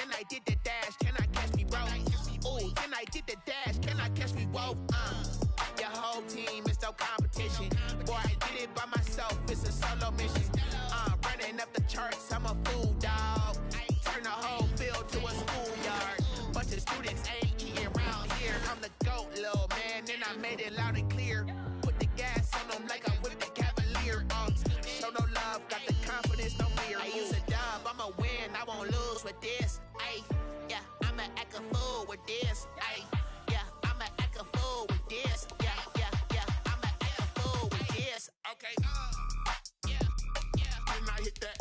then I did the dash, can I catch me, bro? Ooh, then I did the dash, can I catch me, whoa? Your whole team is no competition. Boy, I did it by myself, it's a solo mission. Running up the charts, I'm a fool, dog. Turn the whole field to a schoolyard. Bunch of students ain't eating around here. I'm the GOAT, little man, and I made it loud and clear. Put the gas on them like I whipped the Cavalier. Show no love, got the confidence, no fear. I use a dub, I'ma win, I won't lose with this. Ay, yeah, I'ma act a fool with this. Ay, yeah, I'ma act a fool with this. Yeah, yeah, yeah, I'ma act a fool with this. Okay, yeah, yeah, then I hit that.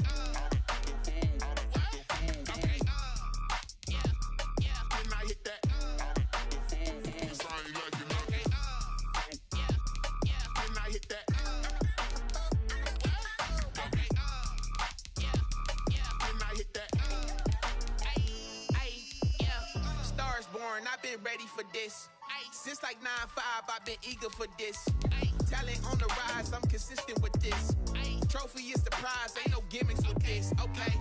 I've been ready for this. Since like 9-5, I've been eager for this. Talent on the rise, I'm consistent with this. Trophy is the prize, ain't no gimmicks with this. Okay,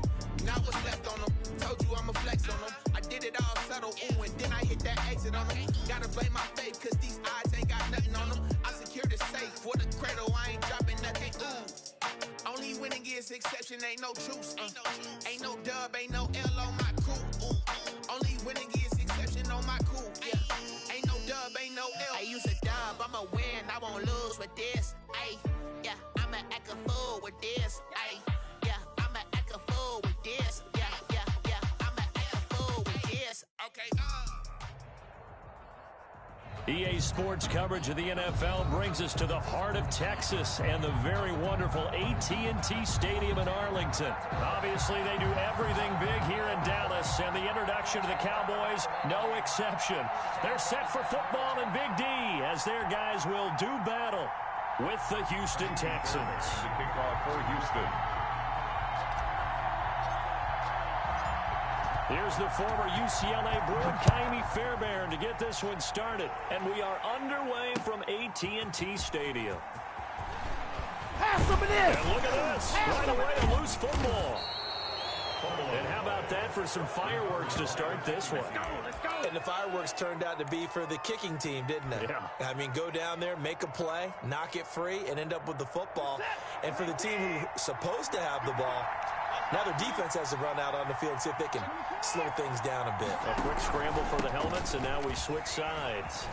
now what's left on them? Told you I'ma flex on them. I did it all subtle, ooh, and then I hit that exit on them. Gotta blame my faith, cause these odds ain't got nothing on them. I secured the safe for the cradle, I ain't dropping nothing, ooh. Only winning is exception, ain't no truce. Ain't no dub, ain't no L on my crew, ooh. Only winning is exception on my cool, yeah. Ain't no dub, ain't no L. I use a dub, I'ma win, I won't lose with this. Ay, yeah, I'ma act a fool with this. Ay, yeah, I'ma act a fool with this. Yeah, yeah, yeah, I'ma act a fool with this. Okay, EA Sports coverage of the NFL brings us to the heart of Texas and the very wonderful AT&T Stadium in Arlington. Obviously, they do everything big here in Dallas, and the introduction to the Cowboys, no exception. They're set for football in Big D as their guys will do battle with the Houston Texans. The kickoff for Houston. Here's the former UCLA Bruin, Kaimi Fairbairn, to get this one started. And we are underway from AT&T Stadium. Have some of this! And look at this. Right away, a loose football. And how about that for some fireworks to start this one? Let's go. And the fireworks turned out to be for the kicking team, didn't it? Yeah. I mean, go down there, make a play, knock it free, and end up with the football. And for the team who's supposed to have the ball, now their defense has to run out on the field and see if they can slow things down a bit. A quick scramble for the helmets, and now we switch sides.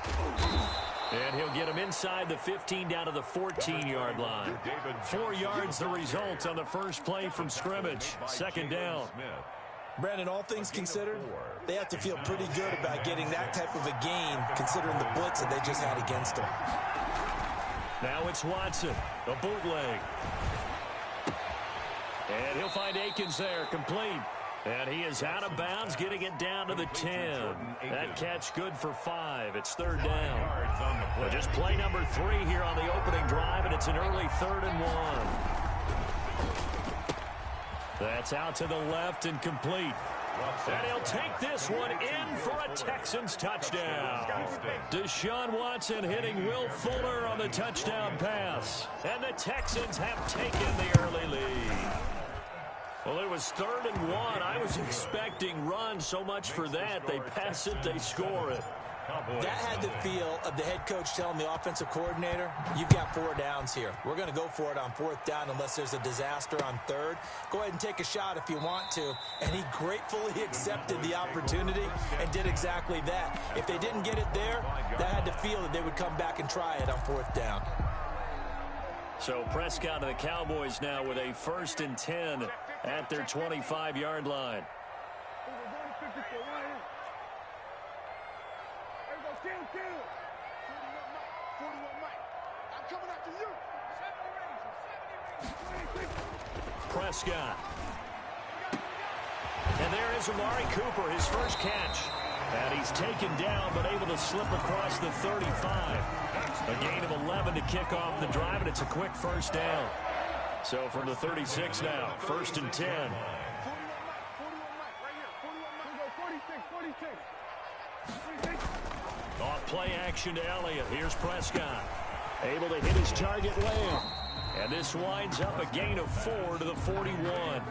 And he'll get him inside the 15 down to the 14-yard line. 4 yards the result on the first play from scrimmage. Second down. Brandon, all things considered, they have to feel pretty good about getting that type of a gain considering the blitz that they just had against them. Now it's Watson, a bootleg. And he'll find Akins there, complete. And he is out of bounds, getting it down to the 10. That catch good for 5. It's third down. Well, just play number 3 here on the opening drive, and it's an early 3rd and 1. That's out to the left and complete. And he'll take this one in for a Texans touchdown. Deshaun Watson hitting Will Fuller on the touchdown pass. And the Texans have taken the early lead. Well, it was 3rd and 1. I was expecting runs, so much for that. They pass it, they score it. That had the feel of the head coach telling the offensive coordinator, you've got 4 downs here. We're going to go for it on 4th down unless there's a disaster on 3rd. Go ahead and take a shot if you want to. And he gratefully accepted the opportunity and did exactly that. If they didn't get it there, that had the feel that they would come back and try it on 4th down. So Prescott and the Cowboys now with a 1st and 10 at their 25-yard line. Prescott. And there is Amari Cooper, his first catch. And he's taken down, but able to slip across the 35. A gain of 11 to kick off the drive, and it's a quick first down. So from the 36 now, 1st and 10. Off play action to Elliott. Here's Prescott. Able to hit his target Lamb. And this winds up a gain of 4 to the 41.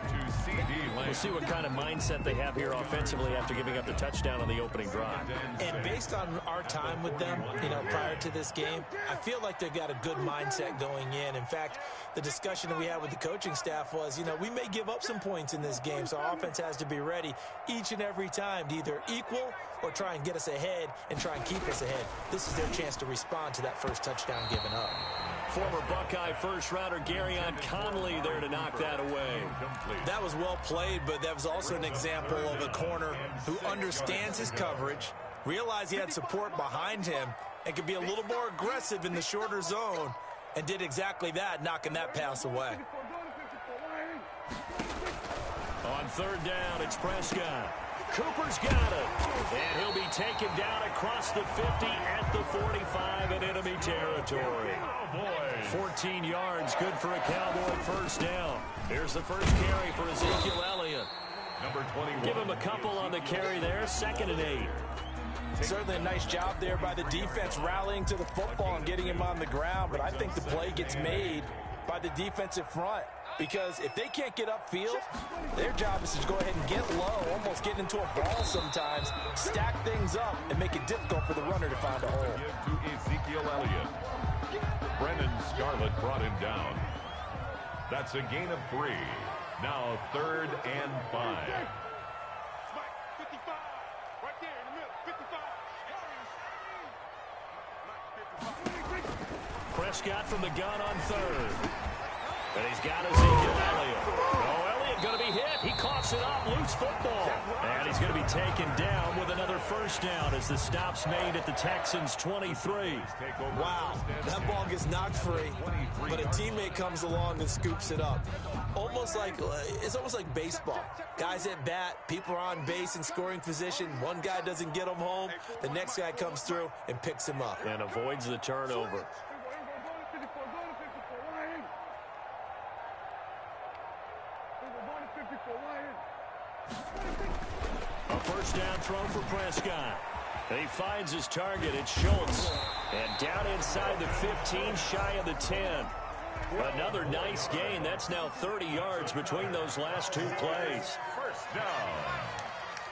We'll see what kind of mindset they have here offensively after giving up the touchdown on the opening drive. And based on our time with them, prior to this game, I feel like they've got a good mindset going in. In fact, the discussion that we had with the coaching staff was, we may give up some points in this game, so our offense has to be ready each and every time to either equal or try and get us ahead and try and keep us ahead. This is their chance to respond to that first touchdown given up. Former Buckeye first-rounder Garyon Conley there to knock that away. That was well played, but that was also an example of a corner who understands his coverage, realized he had support behind him, and could be a little more aggressive in the shorter zone, and did exactly that, knocking that pass away. On third down, it's Prescott. Cooper's got it. And he'll be taken down across the 50 at the 45 in enemy territory. 14 yards, good for a Cowboy first down. Here's the first carry for Ezekiel Elliott. Number 21. Give him a couple on the carry there, 2nd and 8. Certainly a nice job there by the defense rallying to the football and getting him on the ground, but I think the play gets made by the defensive front. Because if they can't get upfield, their job is to go ahead and get low, almost get into a ball sometimes, stack things up, and make it difficult for the runner to find a hole. To Ezekiel Elliott. Brennan Scarlett brought him down. That's a gain of 3. Now 3rd and 5. Prescott from the gun on 3rd. And he's got Ezekiel Elliott. Oh, Elliott going to be hit. He coughs it up. Loose football. And he's going to be taken down with another first down as the stop's made at the Texans' 23. Wow, that ball gets knocked free, but a teammate comes along and scoops it up. It's almost like baseball. Guys at bat, people are on base in scoring position. One guy doesn't get him home. The next guy comes through and picks him up. And avoids the turnover. A first down throw for Prescott. He finds his target. It's Schultz. And down inside the 15, shy of the 10. Another nice gain. That's now 30 yards between those last 2 plays. First down.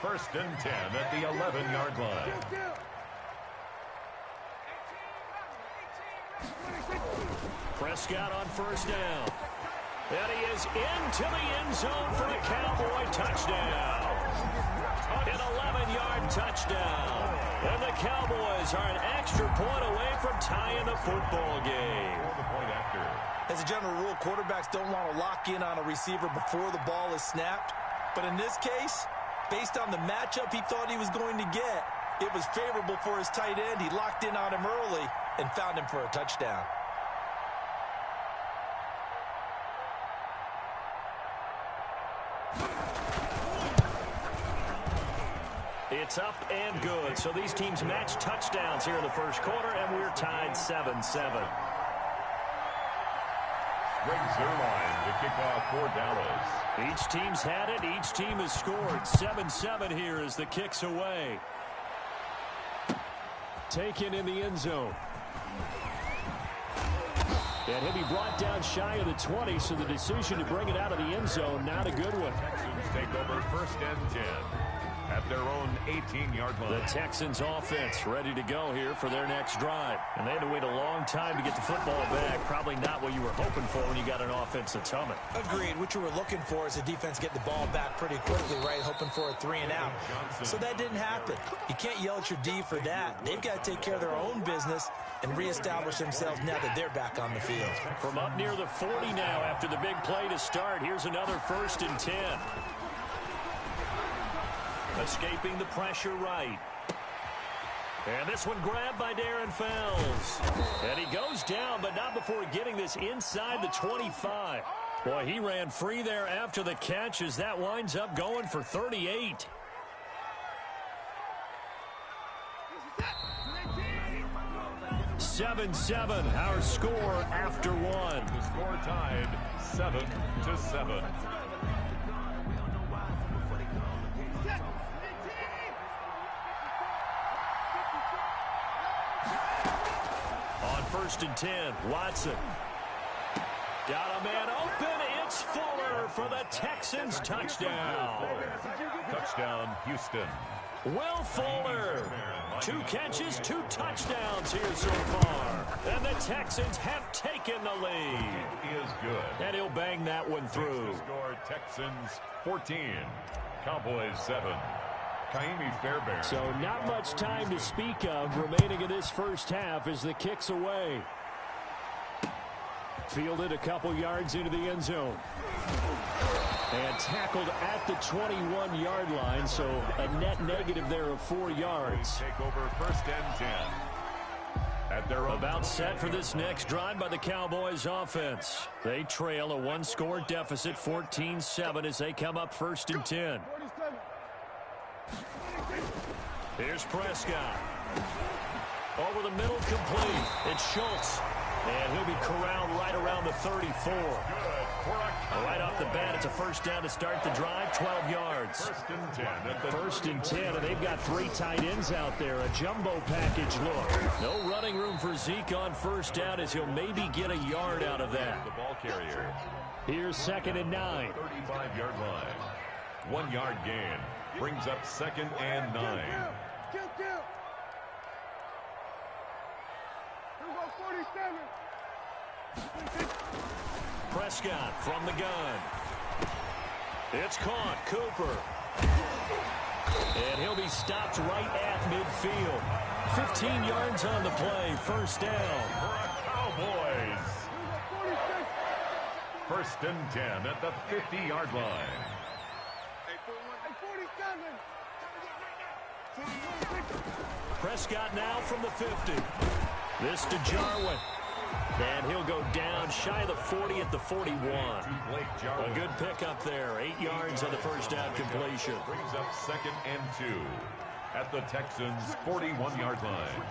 1st and 10 at the 11-yard line. Prescott on first down. And he is into the end zone for the Cowboy touchdown. An 11-yard touchdown. And the Cowboys are an extra point away from tying the football game. As a general rule, quarterbacks don't want to lock in on a receiver before the ball is snapped. But in this case, based on the matchup he thought he was going to get, it was favorable for his tight end. He locked in on him early and found him for a touchdown. It's up and good. So these teams match touchdowns here in the first quarter, and we're tied 7-7. Greg Zuerlein to kick off for Dallas. Each team's had it. Each team has scored. 7-7 here as the kick's away. Taken in the end zone. And he'll be brought down shy of the 20, so the decision to bring it out of the end zone, not a good one. Texans take over 1st and 10. At their own 18-yard line. The Texans offense ready to go here for their next drive. And they had to wait a long time to get the football back. Probably not what you were hoping for when you got an offense that's humming. Agreed. What you were looking for is the defense get the ball back pretty quickly, right? Hoping for a 3-and-out. So that didn't happen. You can't yell at your D for that. They've got to take care of their own business and reestablish themselves now that they're back on the field. From up near the 40 now after the big play to start. Here's another 1st and 10. Escaping the pressure right. And this one grabbed by Darren Fells. And he goes down, but not before getting this inside the 25. Boy, he ran free there after the catch as that winds up going for 38. Seven, our score after one. The score tied 7-7. On 1st and 10, Watson. Got a man open. It's Fuller for the Texans touchdown. Touchdown, Houston. Will Fuller. 2 catches, 2 touchdowns here so far. And the Texans have taken the lead. It is good. And he'll bang that one through. Score Texans 14. Cowboys 7. Kaimi Fairbairn. So not much time to speak of remaining in this first half as the kick's away. Fielded a couple yards into the end zone. And tackled at the 21-yard line, so a net negative there of 4 yards. Take over first and 10. At their own About set for this next drive by the Cowboys offense. They trail a 1-score deficit, 14-7, as they come up first and 10. Here's Prescott. Over the middle, complete. It's Schultz. And he'll be corralled right around the 34. Right off the bat, it's a first down to start the drive, 12 yards. First and 10. And they've got 3 tight ends out there, a jumbo package look. No running room for Zeke on first down as he'll maybe get a yard out of that. The ball carrier. Here's 2nd and 9. 35-yard line. 1 yard gain. Brings up 2nd and 9. Prescott from the gun. It's caught. Cooper. And he'll be stopped right at midfield. 15 yards on the play. First down. For a Cowboys. First and 10 at the 50-yard line. Prescott now from the 50. This to Jarwin. And he'll go down shy of the 40 at the 41. A good pickup there. 8 yards on the first down completion. Brings up 2nd and 2 at the Texans' 41-yard line.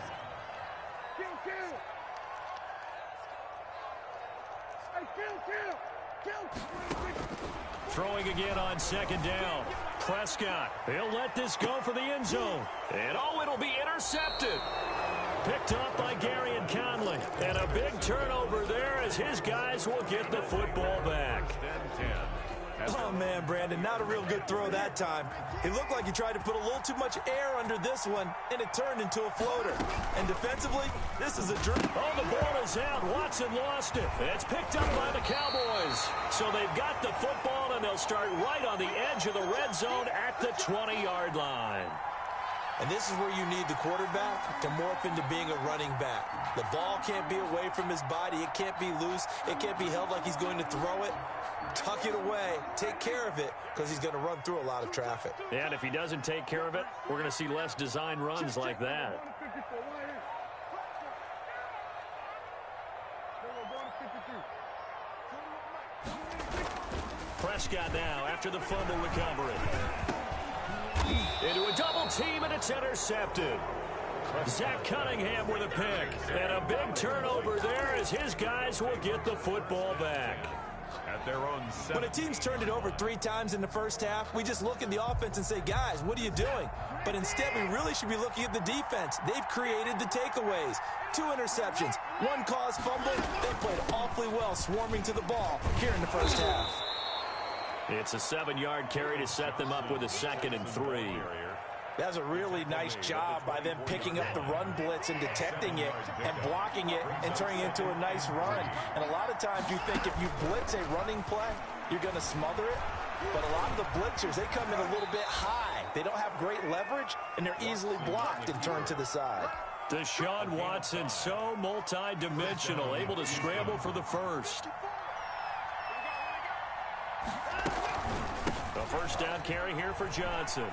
Throwing again on 2nd down. Prescott. He'll let this go for the end zone. And oh, it'll be intercepted. Picked up by Gary and Conley. And a big turnover there as his guys will get the football back. Oh, man, Brandon, not a real good throw that time. It looked like he tried to put a little too much air under this one, and it turned into a floater. And defensively, this is a jerk. Oh, the ball is out. Watson lost it. It's picked up by the Cowboys. So they've got the football, and they'll start right on the edge of the red zone at the 20-yard line. And this is where you need the quarterback to morph into being a running back. The ball can't be away from his body. It can't be loose. It can't be held like he's going to throw it. Tuck it away. Take care of it because he's going to run through a lot of traffic. And if he doesn't take care of it, we're going to see less design runs like that. Prescott now after the fumble recovery. Into a double team, and it's intercepted. Zach Cunningham with a pick. And a big turnover there as his guys will get the football back. At their own when a team's turned it over 3 times in the first half, we just look at the offense and say, guys, what are you doing? But instead, we really should be looking at the defense. They've created the takeaways. 2 interceptions, 1 caused fumble. They played awfully well swarming to the ball here in the first half. It's a 7-yard carry to set them up with a 2nd and 3. That was a really nice job by them picking up the run blitz and detecting it and blocking it and turning it into a nice run. And a lot of times you think if you blitz a running play, you're going to smother it. But a lot of the blitzers, they come in a little bit high. They don't have great leverage, and they're easily blocked and turned to the side. Deshaun Watson, so multi-dimensional, able to scramble for the first. The first down carry here for Johnson.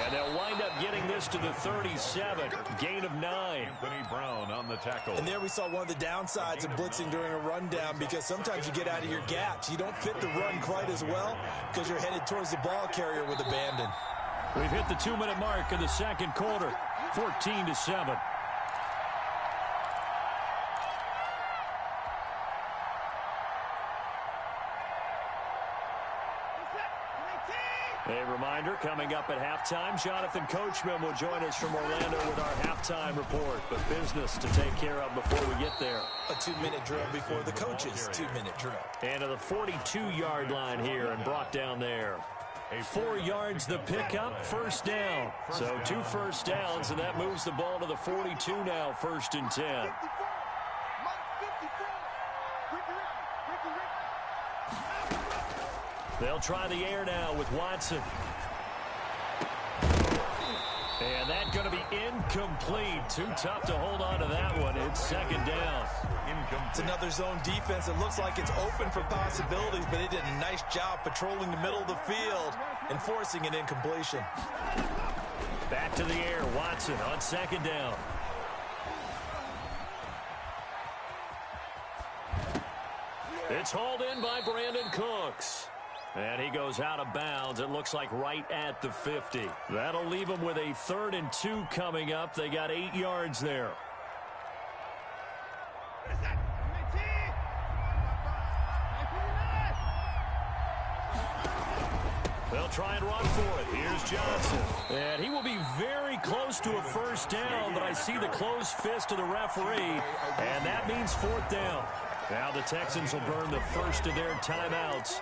And they'll wind up getting this to the 37. Gain of 9. Anthony Brown on the tackle. And there we saw one of the downsides of blitzing during a rundown because sometimes you get out of your gaps. You don't fit the run quite as well because you're headed towards the ball carrier with abandon. We've hit the 2-minute mark of the second quarter. 14-7. A reminder, coming up at halftime, Jonathan Coachman will join us from Orlando with our halftime report. But business to take care of before we get there. A 2-minute drill before the coach's 2-minute drill. And to the 42-yard line here and brought down there. 4 yards the pickup, first down. So 2 first downs, and that moves the ball to the 42 now, 1st and 10. They'll try the air now with Watson. And that's going to be incomplete. Too tough to hold on to that one. It's 2nd down. It's another zone defense. It looks like it's open for possibilities, but they did a nice job patrolling the middle of the field and forcing an incompletion. Back to the air. Watson on 2nd down. It's hauled in by Brandon Cooks. And he goes out of bounds. It looks like right at the 50. That'll leave them with a 3rd and 2 coming up. They got 8 yards there. They'll try and run for it. Here's Johnson. And he will be very close to a first down, but I see the closed fist of the referee, and that means 4th down. Now the Texans will burn the first of their timeouts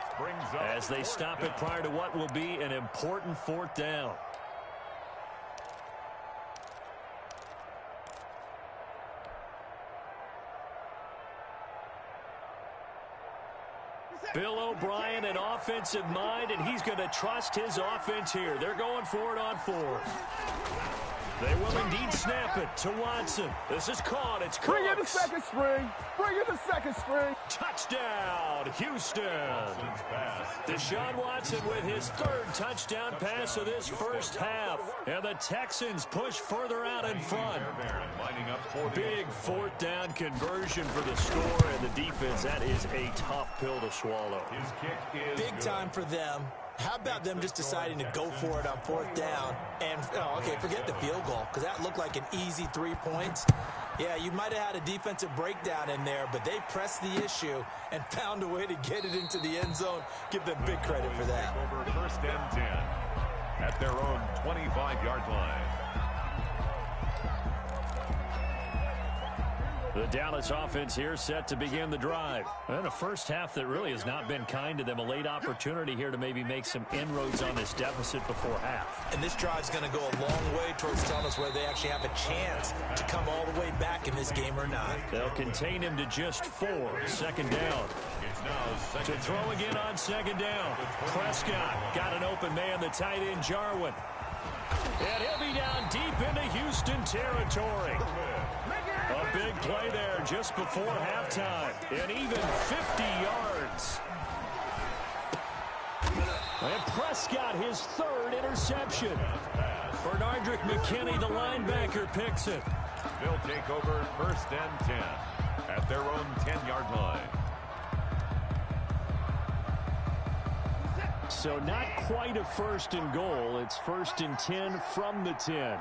as they stop it prior to what will be an important 4th down. Bill O'Brien, an offensive mind, and he's going to trust his offense here. They're going for it on 4th. They will indeed snap it to Watson. This is caught. It's Cooks. Bring in the 2nd string. Bring in the 2nd string. Touchdown, Houston. Deshaun Watson with his 3rd touchdown pass of this first half. And the Texans push further out in front. Big 4th down conversion for the score, and the defense, that is a tough pill to swallow. Big time for them. How about them just deciding to go for it on 4th down? And, okay, forget the field goal, because that looked like an easy 3 points. Yeah, you might have had a defensive breakdown in there, but they pressed the issue and found a way to get it into the end zone. Give them big credit for that. Over 1st and 10 at their own 25-yard line. The Dallas offense here set to begin the drive. And a first half that really has not been kind to them. A late opportunity here to maybe make some inroads on this deficit before half. And this drive's going to go a long way towards telling us whether they actually have a chance to come all the way back in this game or not. They'll contain him to just 4. 2nd down. To throw again on 2nd down. Prescott got an open man, the tight end Jarwin. And he'll be down deep into Houston territory. A big play there just before halftime. And even 50 yards. And Prescott, his 3rd interception. Bernardrick McKinney, the linebacker, picks it. They'll take over 1st and 10 at their own 10-yard line. So not quite a 1st and goal. It's 1st and 10 from the 10.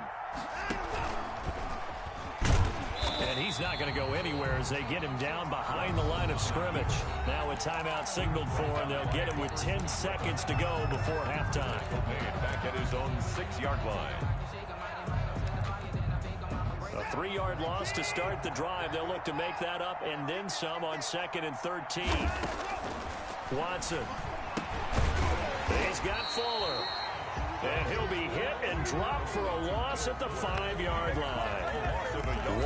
And he's not going to go anywhere as they get him down behind the line of scrimmage. Now a timeout signaled for him. They'll get him with 10 seconds to go before halftime. Back at his own 6-yard line. A 3-yard loss to start the drive. They'll look to make that up and then some on 2nd and 13. Watson. He's got Fuller. And he'll be hit and dropped for a loss at the 5-yard line.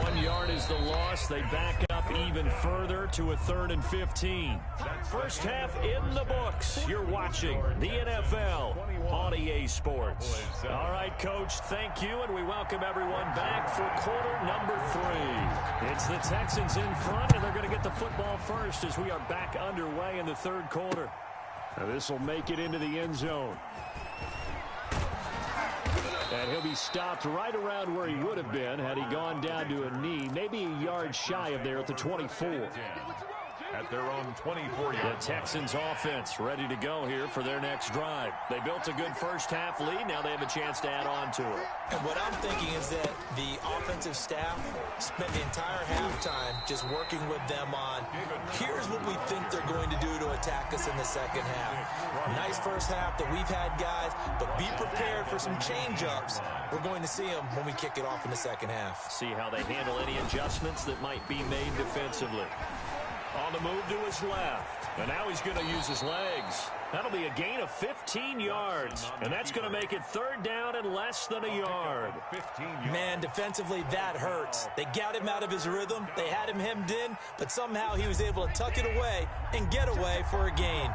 1 yard is the loss. They back up even further to a 3rd and 15. First half in the books. You're watching the NFL on EA Sports. All right, Coach, thank you, and we welcome everyone back for quarter number 3. It's the Texans in front, and they're going to get the football first as we are back underway in the 3rd quarter. Now this will make it into the end zone. And he'll be stopped right around where he would have been had he gone down to a knee, maybe a yard shy of there at the 24. at their own 24-yard line. The Texans offense ready to go here for their next drive. They built a good first-half lead. Now they have a chance to add on to it. And what I'm thinking is that the offensive staff spent the entire halftime just working with them on, here's what we think they're going to do to attack us in the second half. Nice first half that we've had, guys, but be prepared for some change-ups. We're going to see them when we kick it off in the second half. See how they handle any adjustments that might be made defensively. On the move to his left. And now he's going to use his legs. That'll be a gain of 15 yards. And that's going to make it third down and less than a yard. Man, defensively, that hurts. They got him out of his rhythm. They had him hemmed in, but somehow he was able to tuck it away and get away for a gain.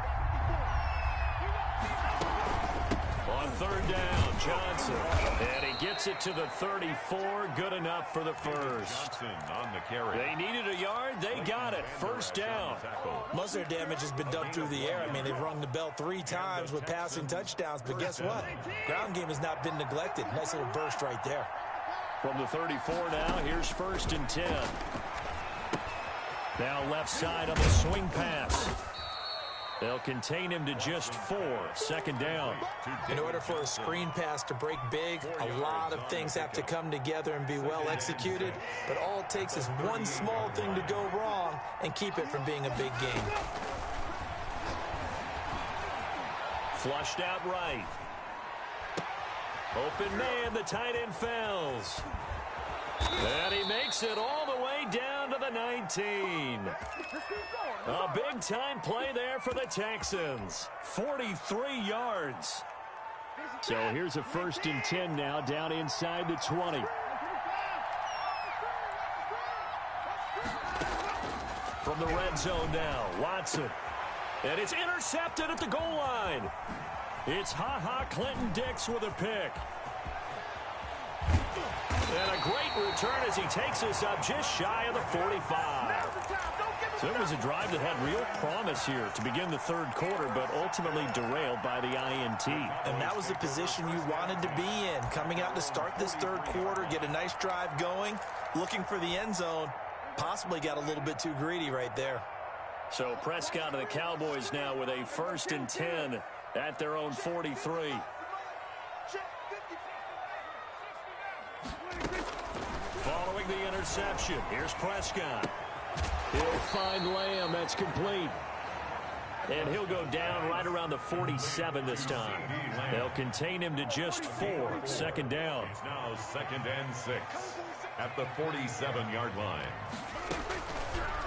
On third down, Johnson. And he gets it to the 34. Good enough for the first. Johnson on the carry. They needed a yard. They got it. First down. Most of their damage has been done through the air. I mean, they've rung the bell 3 times with passing touchdowns. But guess what? Ground game has not been neglected. Nice little burst right there. From the 34 now, here's first and 10. Now left side on the swing pass. They'll contain him to just 4. Second down. In order for a screen pass to break big, a lot of things have to come together and be well executed. But all it takes is one small thing to go wrong and keep it from being a big game. Flushed out right. Open man, the tight end fells. And he makes it all the way down to the 19. A big-time play there for the Texans. 43 yards. So here's a first and 10 now, down inside the 20. From the red zone now, Watson. And it's intercepted at the goal line. It's Clinton Dix with a pick. And a great return as he takes us up just shy of the 45. So it was a drive that had real promise here to begin the third quarter, but ultimately derailed by the INT. And that was the position you wanted to be in. Coming out to start this third quarter, get a nice drive going, looking for the end zone. Possibly got a little bit too greedy right there. So Prescott and the Cowboys now with a first and 10 at their own 43. Following the interception, here's Prescott. He'll find Lamb. That's complete. And he'll go down right around the 47 this time. They'll contain him to just 4. Second down. It's now second and 6 at the 47-yard line.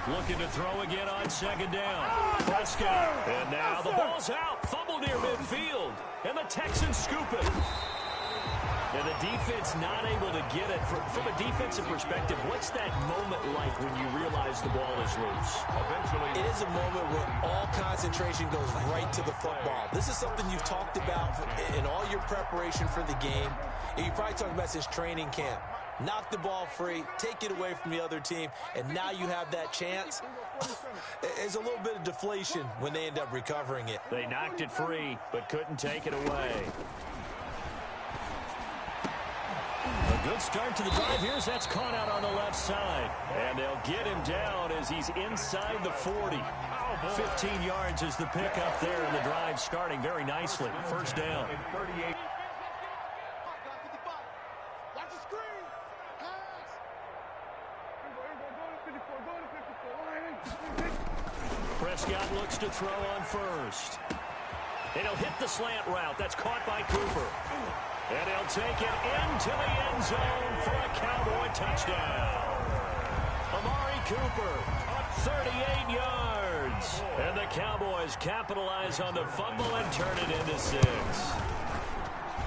Looking to throw again on second down. Prescott. And now the ball's out. Fumble near midfield. And the Texans scoop it. And the defense not able to get it. From a defensive perspective, what's that moment like when you realize the ball is loose? Eventually, it is a moment where all concentration goes right to the football. This is something you've talked about in all your preparation for the game. And you probably talked about since training camp. Knock the ball free, take it away from the other team, and now you have that chance. There's a little bit of deflation when they end up recovering it. They knocked it free, but couldn't take it away. A good start to the drive. Here's that's caught out on the left side. And they'll get him down as he's inside the 40. 15 yards is the pickup there, and the drive starting very nicely. First down. Prescott looks to throw on first. And he'll hit the slant route. That's caught by Cooper. And he'll take it into the end zone for a Cowboy touchdown. Amari Cooper, 38 yards. And the Cowboys capitalize on the fumble and turn it into 6.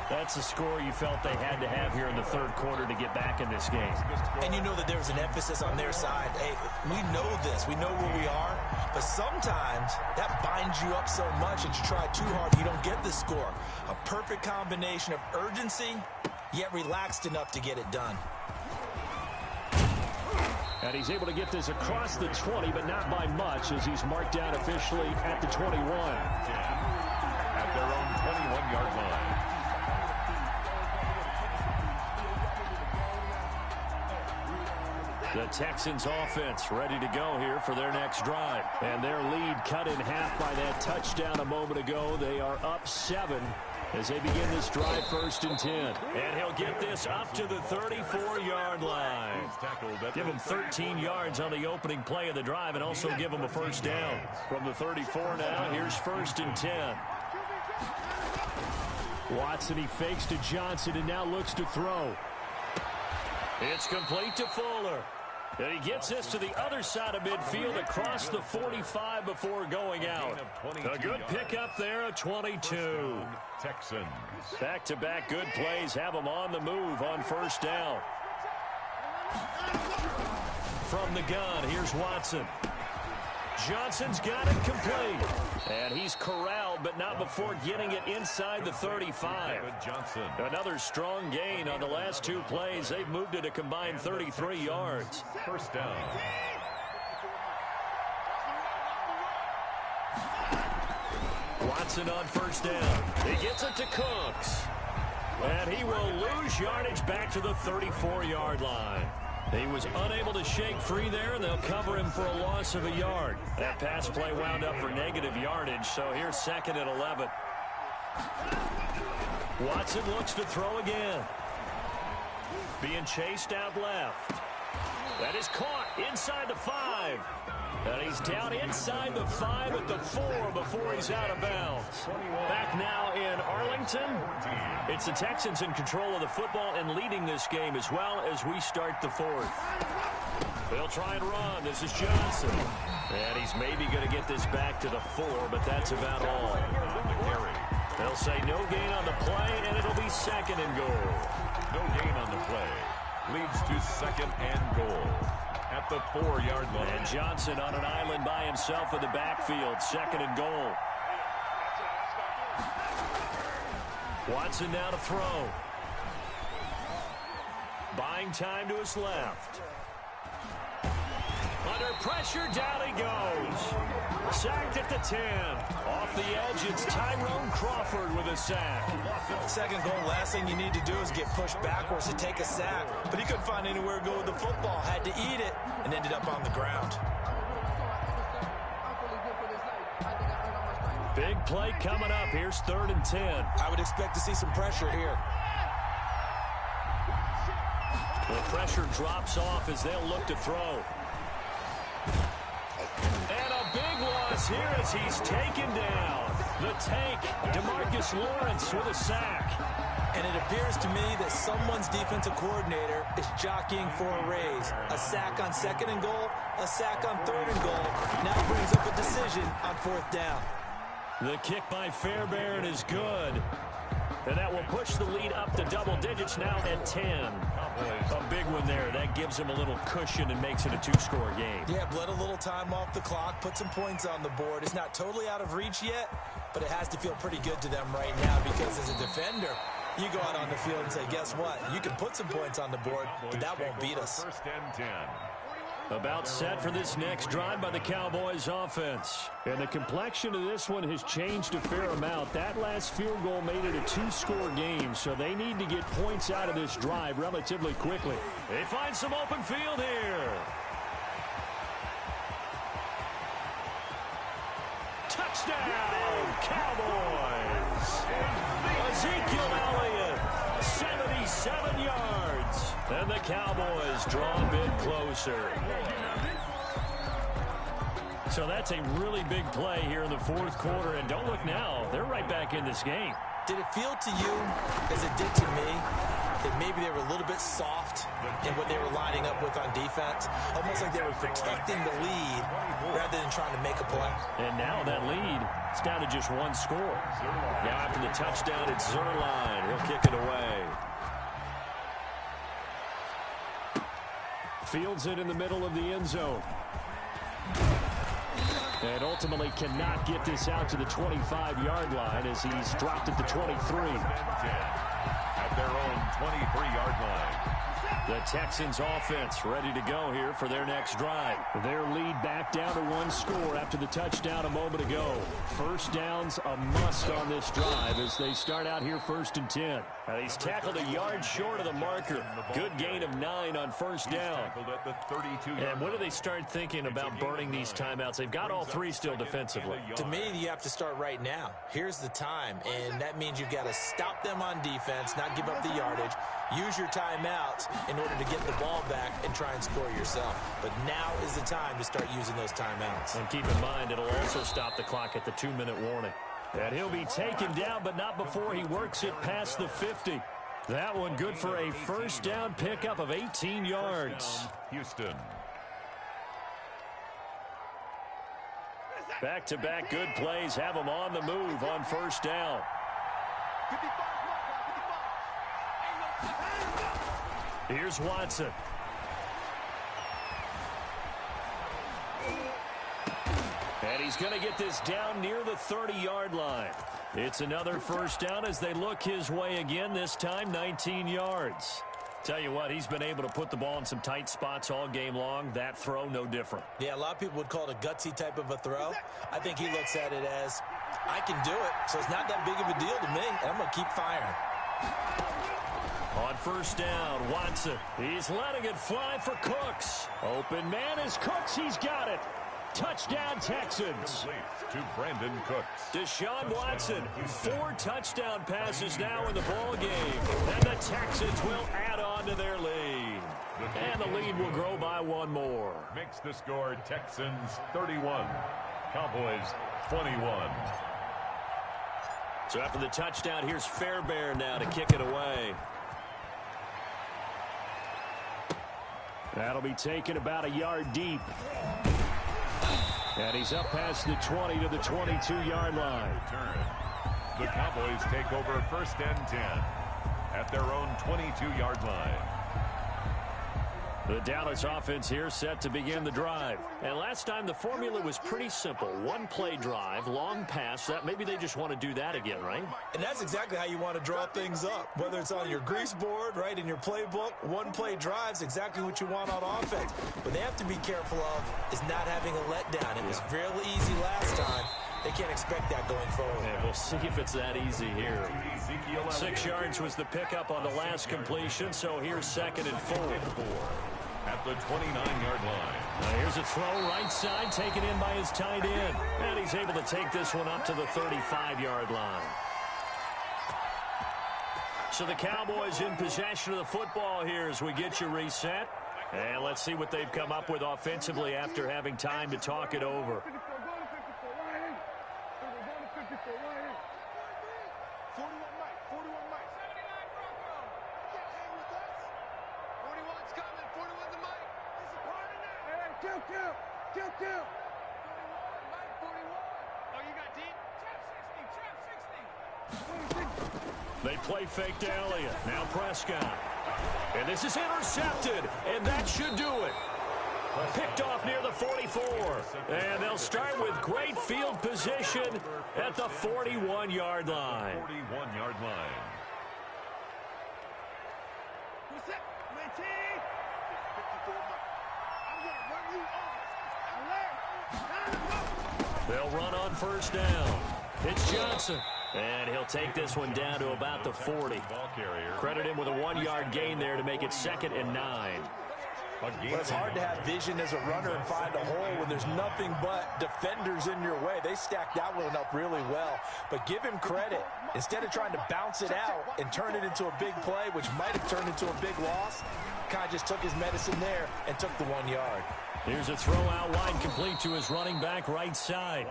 That's a score you felt they had to have here in the third quarter to get back in this game. And you know that there's an emphasis on their side. Hey, we know this. We know where we are. But sometimes that binds you up so much that you try too hard, you don't get the score. A perfect combination of urgency, yet relaxed enough to get it done. And he's able to get this across the 20, but not by much, as he's marked down officially at the 21. At their own 21-yard line. The Texans offense ready to go here for their next next drive. And their lead cut in half by that touchdown a moment ago. They are up 7 as they begin this drive, 1st and 10. And he'll get this up to the 34-yard line. Give him 13 yards on the opening play of the drive and also give him a first down. From the 34 now, here's 1st and 10. Watson, he fakes to Johnson and now looks to throw. It's complete to Fuller. And he gets this to the other side of midfield across the 45 before going out. A good pickup there, a 22. Texans. Back-to-back good plays have them on the move on first down. From the gun, here's Watson. Johnson's got it complete. And he's corralled, but not before getting it inside the 35. Johnson. Another strong gain on the last 2 plays. They've moved it a combined 33 yards. First down. Watson on first down. He gets it to Cooks. And he will lose yardage back to the 34-yard line. He was unable to shake free there, and they'll cover him for a loss of a yard. That pass play wound up for negative yardage, so here's 2nd and 11. Watson looks to throw again. Being chased out left. That is caught inside the 5. And he's down inside the 5 at the 4 before he's out of bounds. Back now in Arlington. It's the Texans in control of the football and leading this game as well as we start the 4th. They'll try and run. This is Johnson. And he's maybe going to get this back to the 4, but that's about all. They'll say no gain on the play, and it'll be 2nd and goal. No gain on the play. Leads to 2nd and goal. At the 4-yard line. And Johnson on an island by himself in the backfield. 2nd and goal. Watson now to throw. Buying time to his left. Under pressure, down he goes. Sacked at the 10. Off the edge, it's Tyrone Crawford with a sack. 2nd goal, last thing you need to do is get pushed backwards to take a sack. But he couldn't find anywhere to go with the football. Had to eat it and ended up on the ground. Big play coming up. Here's 3rd and 10. I would expect to see some pressure here. The pressure drops off as they'll look to throw. And a big loss here as he's taken down. The tank, DeMarcus Lawrence with a sack. And it appears to me that someone's defensive coordinator is jockeying for a raise. A sack on 2nd and goal, a sack on 3rd and goal. Now brings up a decision on 4th down. The kick by Fairbairn is good. And that will push the lead up to double digits now at 10. A big one there. That gives him a little cushion and makes it a 2-score game. Yeah, bled a little time off the clock, put some points on the board. It's not totally out of reach yet, but it has to feel pretty good to them right now because as a defender, you go out on the field and say, guess what? You can put some points on the board, but that won't beat us. 1st and 10. About set for this next drive by the Cowboys offense. And the complexion of this one has changed a fair amount. That last field goal made it a 2-score game, so they need to get points out of this drive relatively quickly. They find some open field here. Touchdown, Cowboys! Ezekiel Elliott, 77 yards. And the Cowboys draw a bit closer. So that's a really big play here in the 4th quarter. And don't look now, they're right back in this game. Did it feel to you, as it did to me, that maybe they were a little bit soft in what they were lining up with on defense? Almost like they were protecting the lead rather than trying to make a play. And now that lead, it's down to just 1 score. Now after the touchdown, it's Zerline. He'll kick it away. Fields it in the middle of the end zone. And ultimately cannot get this out to the 25-yard line as he's dropped at the 23. At their own 23-yard line. The Texans offense ready to go here for their next drive. Their lead back down to 1 score after the touchdown a moment ago. First down's a must on this drive as they start out here 1st and 10. He's tackled a yard short of the marker. Good gain of 9 on first down. And when do they start thinking about burning these timeouts? They've got all 3 still defensively. To me, you have to start right now. Here's the time, and that means you've got to stop them on defense, not give up the yardage, use your timeouts in order to get the ball back and try and score yourself. But now is the time to start using those timeouts. And keep in mind, it'll also stop the clock at the 2-minute warning. And he'll be taken down, but not before he works it past the 50. That one good for a first down pickup of 18 yards. Houston. Back-to-back good plays have him on the move on first down. Here's Watson. And he's going to get this down near the 30-yard line. It's another first down as they look his way again, this time 19 yards. Tell you what, he's been able to put the ball in some tight spots all game long. That throw, no different. Yeah, a lot of people would call it a gutsy type of a throw. I think he looks at it as, I can do it, so it's not that big of a deal to me, and I'm going to keep firing. On first down, Watson. He's letting it fly for Cooks. Open man is Cooks. He's got it. Touchdown, Texans. To Brandon Cooks. Deshaun Watson, 4 touchdown passes now in the ball game. And the Texans will add on to their lead. And the lead will grow by 1 more. Makes the score Texans 31. Cowboys 21. So after the touchdown, here's Fairbairn now to kick it away. That'll be taken about a yard deep. And he's up past the 20 to the 22-yard line. The Cowboys take over first and 10 at their own 22-yard line. The Dallas offense here set to begin the drive. And last time the formula was pretty simple. 1-play drive, long pass. That maybe they just want to do that again, right? And that's exactly how you want to draw things up. Whether it's on your grease board, right, in your playbook, 1-play drive's exactly what you want on offense. What they have to be careful of is not having a letdown. It was real easy last time. They can't expect that going forward. And we'll see if it's that easy here. 6 yards was the pickup on the last completion, so here's 2nd and 4. At the 29-yard line. Now here's a throw right side taken in by his tight end. And he's able to take this one up to the 35-yard line. So the Cowboys in possession of the football here as we get you reset. And let's see what they've come up with offensively after having time to talk it over. They play fake to Elliott. Now Prescott. And this is intercepted. And that should do it. Picked off near the 44. And they'll start with great field position at the 41-yard line. 41-yard line. They'll run on first down. It's Johnson. And he'll take this one down to about the 40. Credit him with a 1-yard gain there to make it 2nd and 9. Well, it's hard to have vision as a runner and find a hole when there's nothing but defenders in your way. They stacked that one up really well. But give him credit. Instead of trying to bounce it out and turn it into a big play, which might have turned into a big loss, kind of just took his medicine there and took the 1 yard. Here's a throw out wide complete to his running back right side.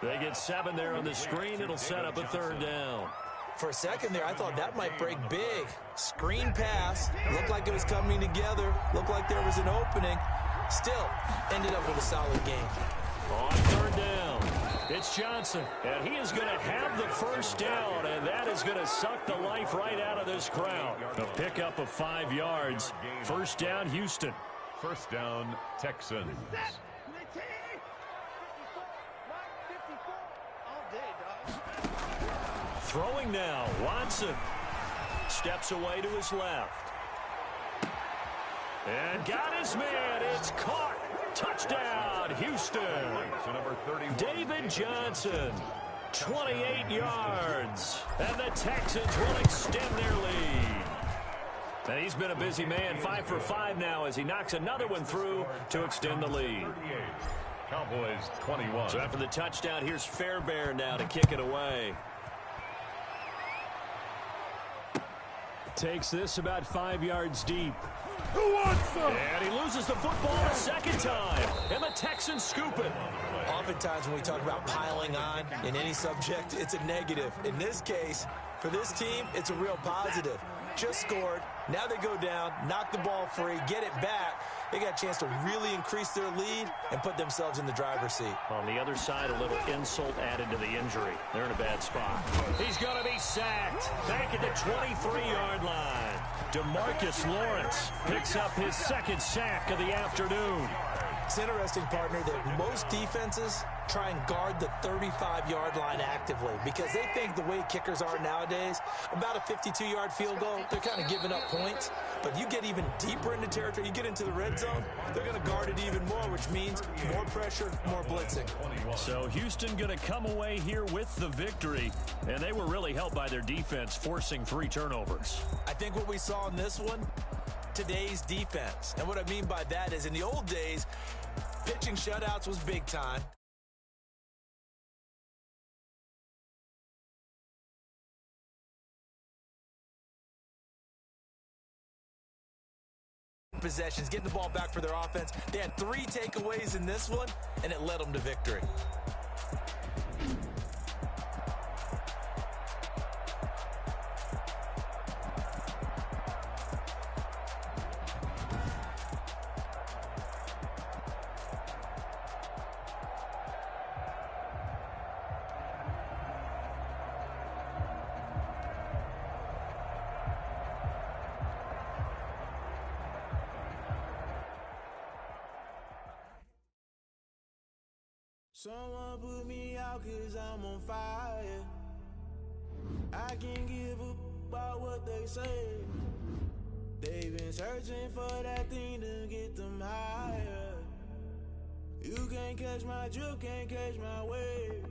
They get 7 there on the screen. It'll set up a 3rd down. For a second there, I thought that might break big. Screen pass. Looked like it was coming together. Looked like there was an opening. Still, ended up with a solid game. On 3rd down, it's Johnson. And he is going to have the first down, and that is going to suck the life right out of this crowd. A pickup of 5 yards. First down, Houston. First down, Texans. Throwing now, Watson. Steps away to his left. And got his man. It's caught. Touchdown, Houston. David Johnson. 28 yards. And the Texans will extend their lead. And he's been a busy man, 5 for 5 now as he knocks another one through to extend the lead. Cowboys 21. So after the touchdown, here's Fairbairn now to kick it away. Takes this about 5 yards deep. Who wants some? And he loses the football a second time. And the Texans scoop it. Oftentimes when we talk about piling on in any subject, it's a negative. In this case, for this team, it's a real positive. Just scored. Now they go down, knock the ball free, get it back. They got a chance to really increase their lead and put themselves in the driver's seat. On the other side, a little insult added to the injury. They're in a bad spot. He's going to be sacked. Back at the 23-yard line. DeMarcus Lawrence picks up his second sack of the afternoon. It's interesting, partner, that most defenses try and guard the 35-yard line actively because they think the way kickers are nowadays, about a 52-yard field goal, they're kind of giving up points. But you get even deeper into territory, you get into the red zone, they're going to guard it even more, which means more pressure, more blitzing. So Houston going to come away here with the victory, and they were really helped by their defense forcing 3 turnovers. I think what we saw in this one, today's defense. And what I mean by that is in the old days, pitching shutouts was big time. Possessions, getting the ball back for their offense. They had 3 takeaways in this one, and it led them to victory. Someone put me out 'cause I'm on fire. I can't give up about what they say. They've been searching for that thing to get them higher. You can't catch my drift, can't catch my wave.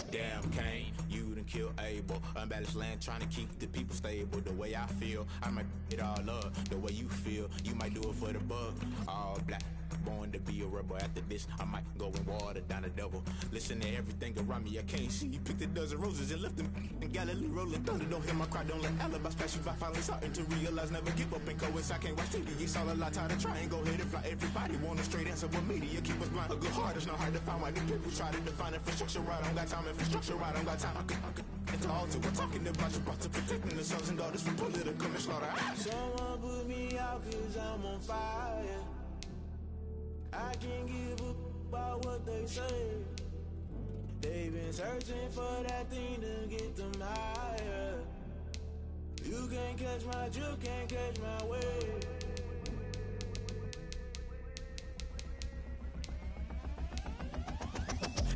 Damn, Kane, you done killed Abel. Unbalanced land, trying to keep the people stable. The way I feel, I might it all up. The way you feel, you might do it for the buck. All black, born to be a rebel. After this, I might go and water down the devil. Listen to everything around me, I can't see. Picked a dozen roses and left them in Galilee rolling thunder. Don't hear my cry, don't let alibis pass you by. Finally starting to realize, never give up and coincide. Can't watch TV, it's all a lot. Time to try and go ahead and fly. Everybody want a straight answer, but media keep us blind. A good heart is not hard to find. Why the people try to define infrastructure right? I don't got time, infrastructure right, I don't got time. I could it's all to we're talking about you, about to protecting the sons and daughters from political and slaughter. Someone put me out 'cause I'm on fire. I can't give up about what they say. They've been searching for that thing to get them higher. You can't catch my drift, can't catch my wave.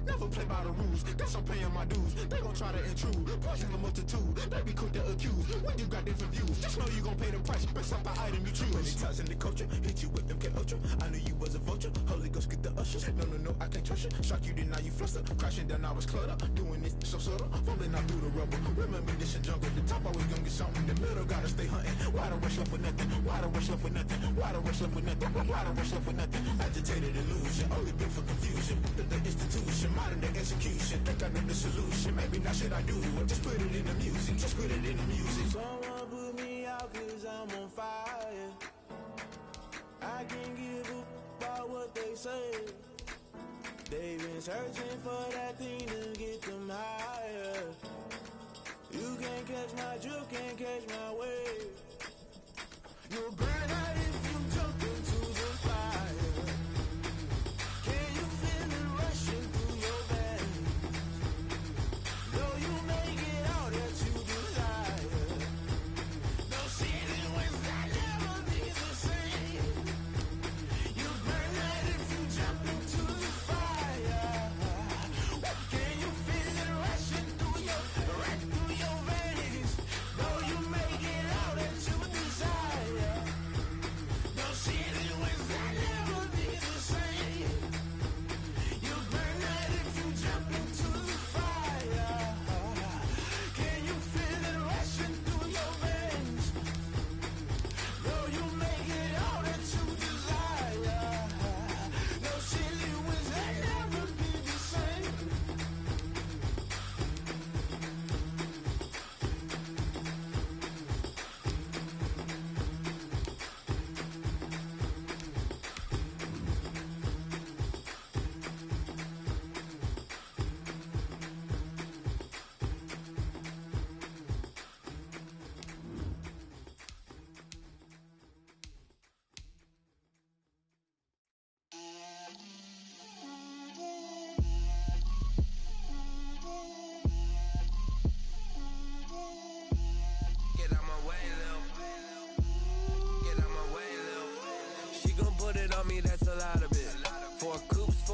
Never play by the rules, guess I'm paying my dues. They gon' try to intrude, poison the multitude. They be quick to accuse, when you got different views. Just know you gon' pay the price, based off the item you choose. Many times in the culture, hit you with MK Ultra. I knew you was a vulture, Holy Ghost get the ushers. No, I can't trust you. Shock you, then now you fluster. Crashing down, I was cluttered. Doing this so subtle, fumbling out through the rubble. Remember this in jungle, the top always gonna get something. The middle gotta stay hunting. Why the rush left with nothing? Why the rush left with nothing? Why the rush left with nothing? Why the rush left with nothing? Agitated illusion, only built for confusion. The institution, modern day execution. Think I know the solution. Maybe not should I do it? Just put it in the music. Just put it in the music. Someone put me out 'cause I'm on fire. I can't give up about what they say. They've been searching for that thing to get them higher. You can't catch my drift, can't catch my wave. You'll burn out if you jump into the fire. Can you feel it rushing through your veins? Though you make it out that you desire. No ceiling without never be the same. You burn out if you jump into the fire. Can you feel it rushing through your veins? Though you make it out that you desire.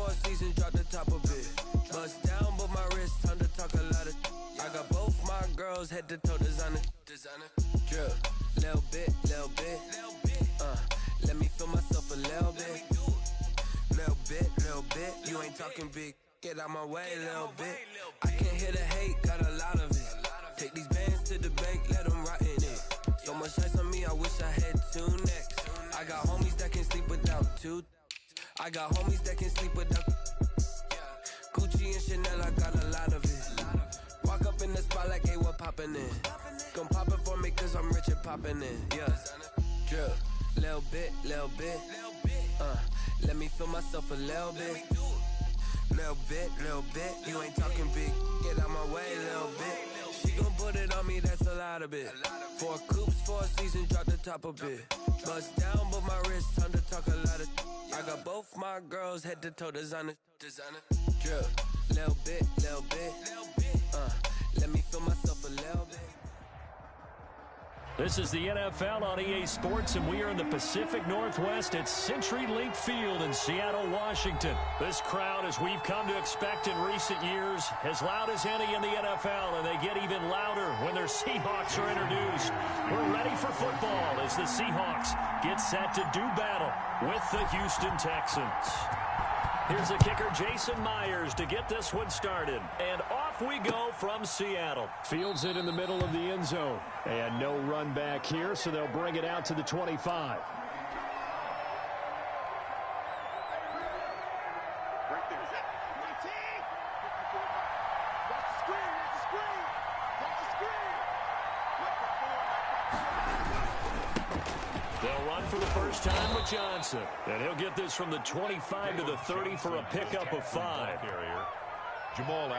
4 seasons, drop the top a bit. Bust down, but my wrist, time to talk a lot of. I got both my girls head to toe designer. Drip, little bit. Let me feel myself a little bit. Little bit. You ain't talking big. Get out my way, little bit. I can't hear the hate, got a lot of it. Take these bands to the bank, let them rot in it. So much ice on me, I wish I had 2 necks. I got homies that can sleep without 2. I got homies that can sleep without. Gucci and Chanel, I got a lot of it. Walk up in the spot like, hey, what poppin' in? Gon' pop it for me, cause I'm rich and poppin' in. Yeah, drip, little bit. Let me feel myself a little bit. Little bit. You ain't talking big. Get out my way, little bit. She gon' put it on me, that's a lot of it. 4 coupes, 4 seasons, drop the top a bit. Bust down, but my wrist, time to talk a lot of. I got both my girls head to toe designer. Drip, little bit. Let me feel myself a little bit. This is the NFL on EA Sports, and we are in the Pacific Northwest at CenturyLink Field in Seattle, Washington. This crowd, as we've come to expect in recent years, as loud as any in the NFL, and they get even louder when their Seahawks are introduced. We're ready for football as the Seahawks get set to do battle with the Houston Texans. Here's the kicker, Jason Myers, to get this one started. And off we go from Seattle. Fields it in the middle of the end zone. And no run back here, so they'll bring it out to the 25. They'll run for the first time with Johnson. And he'll get this from the 25 to the 30 for a pickup of 5.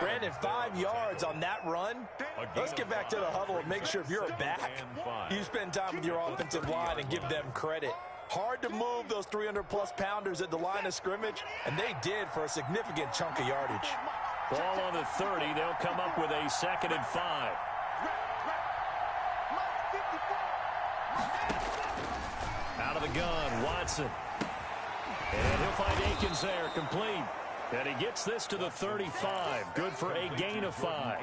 Brandon, 5 yards on that run. Let's get back to the huddle and make sure if you're a back, you spend time with your offensive line and give them credit. Hard to move those 300-plus pounders at the line of scrimmage, and they did for a significant chunk of yardage. Ball on the 30. They'll come up with a 2nd and 5. Out of the gun, Watson. And he'll find Akins there, complete. And he gets this to the 35. Good for a gain of 5.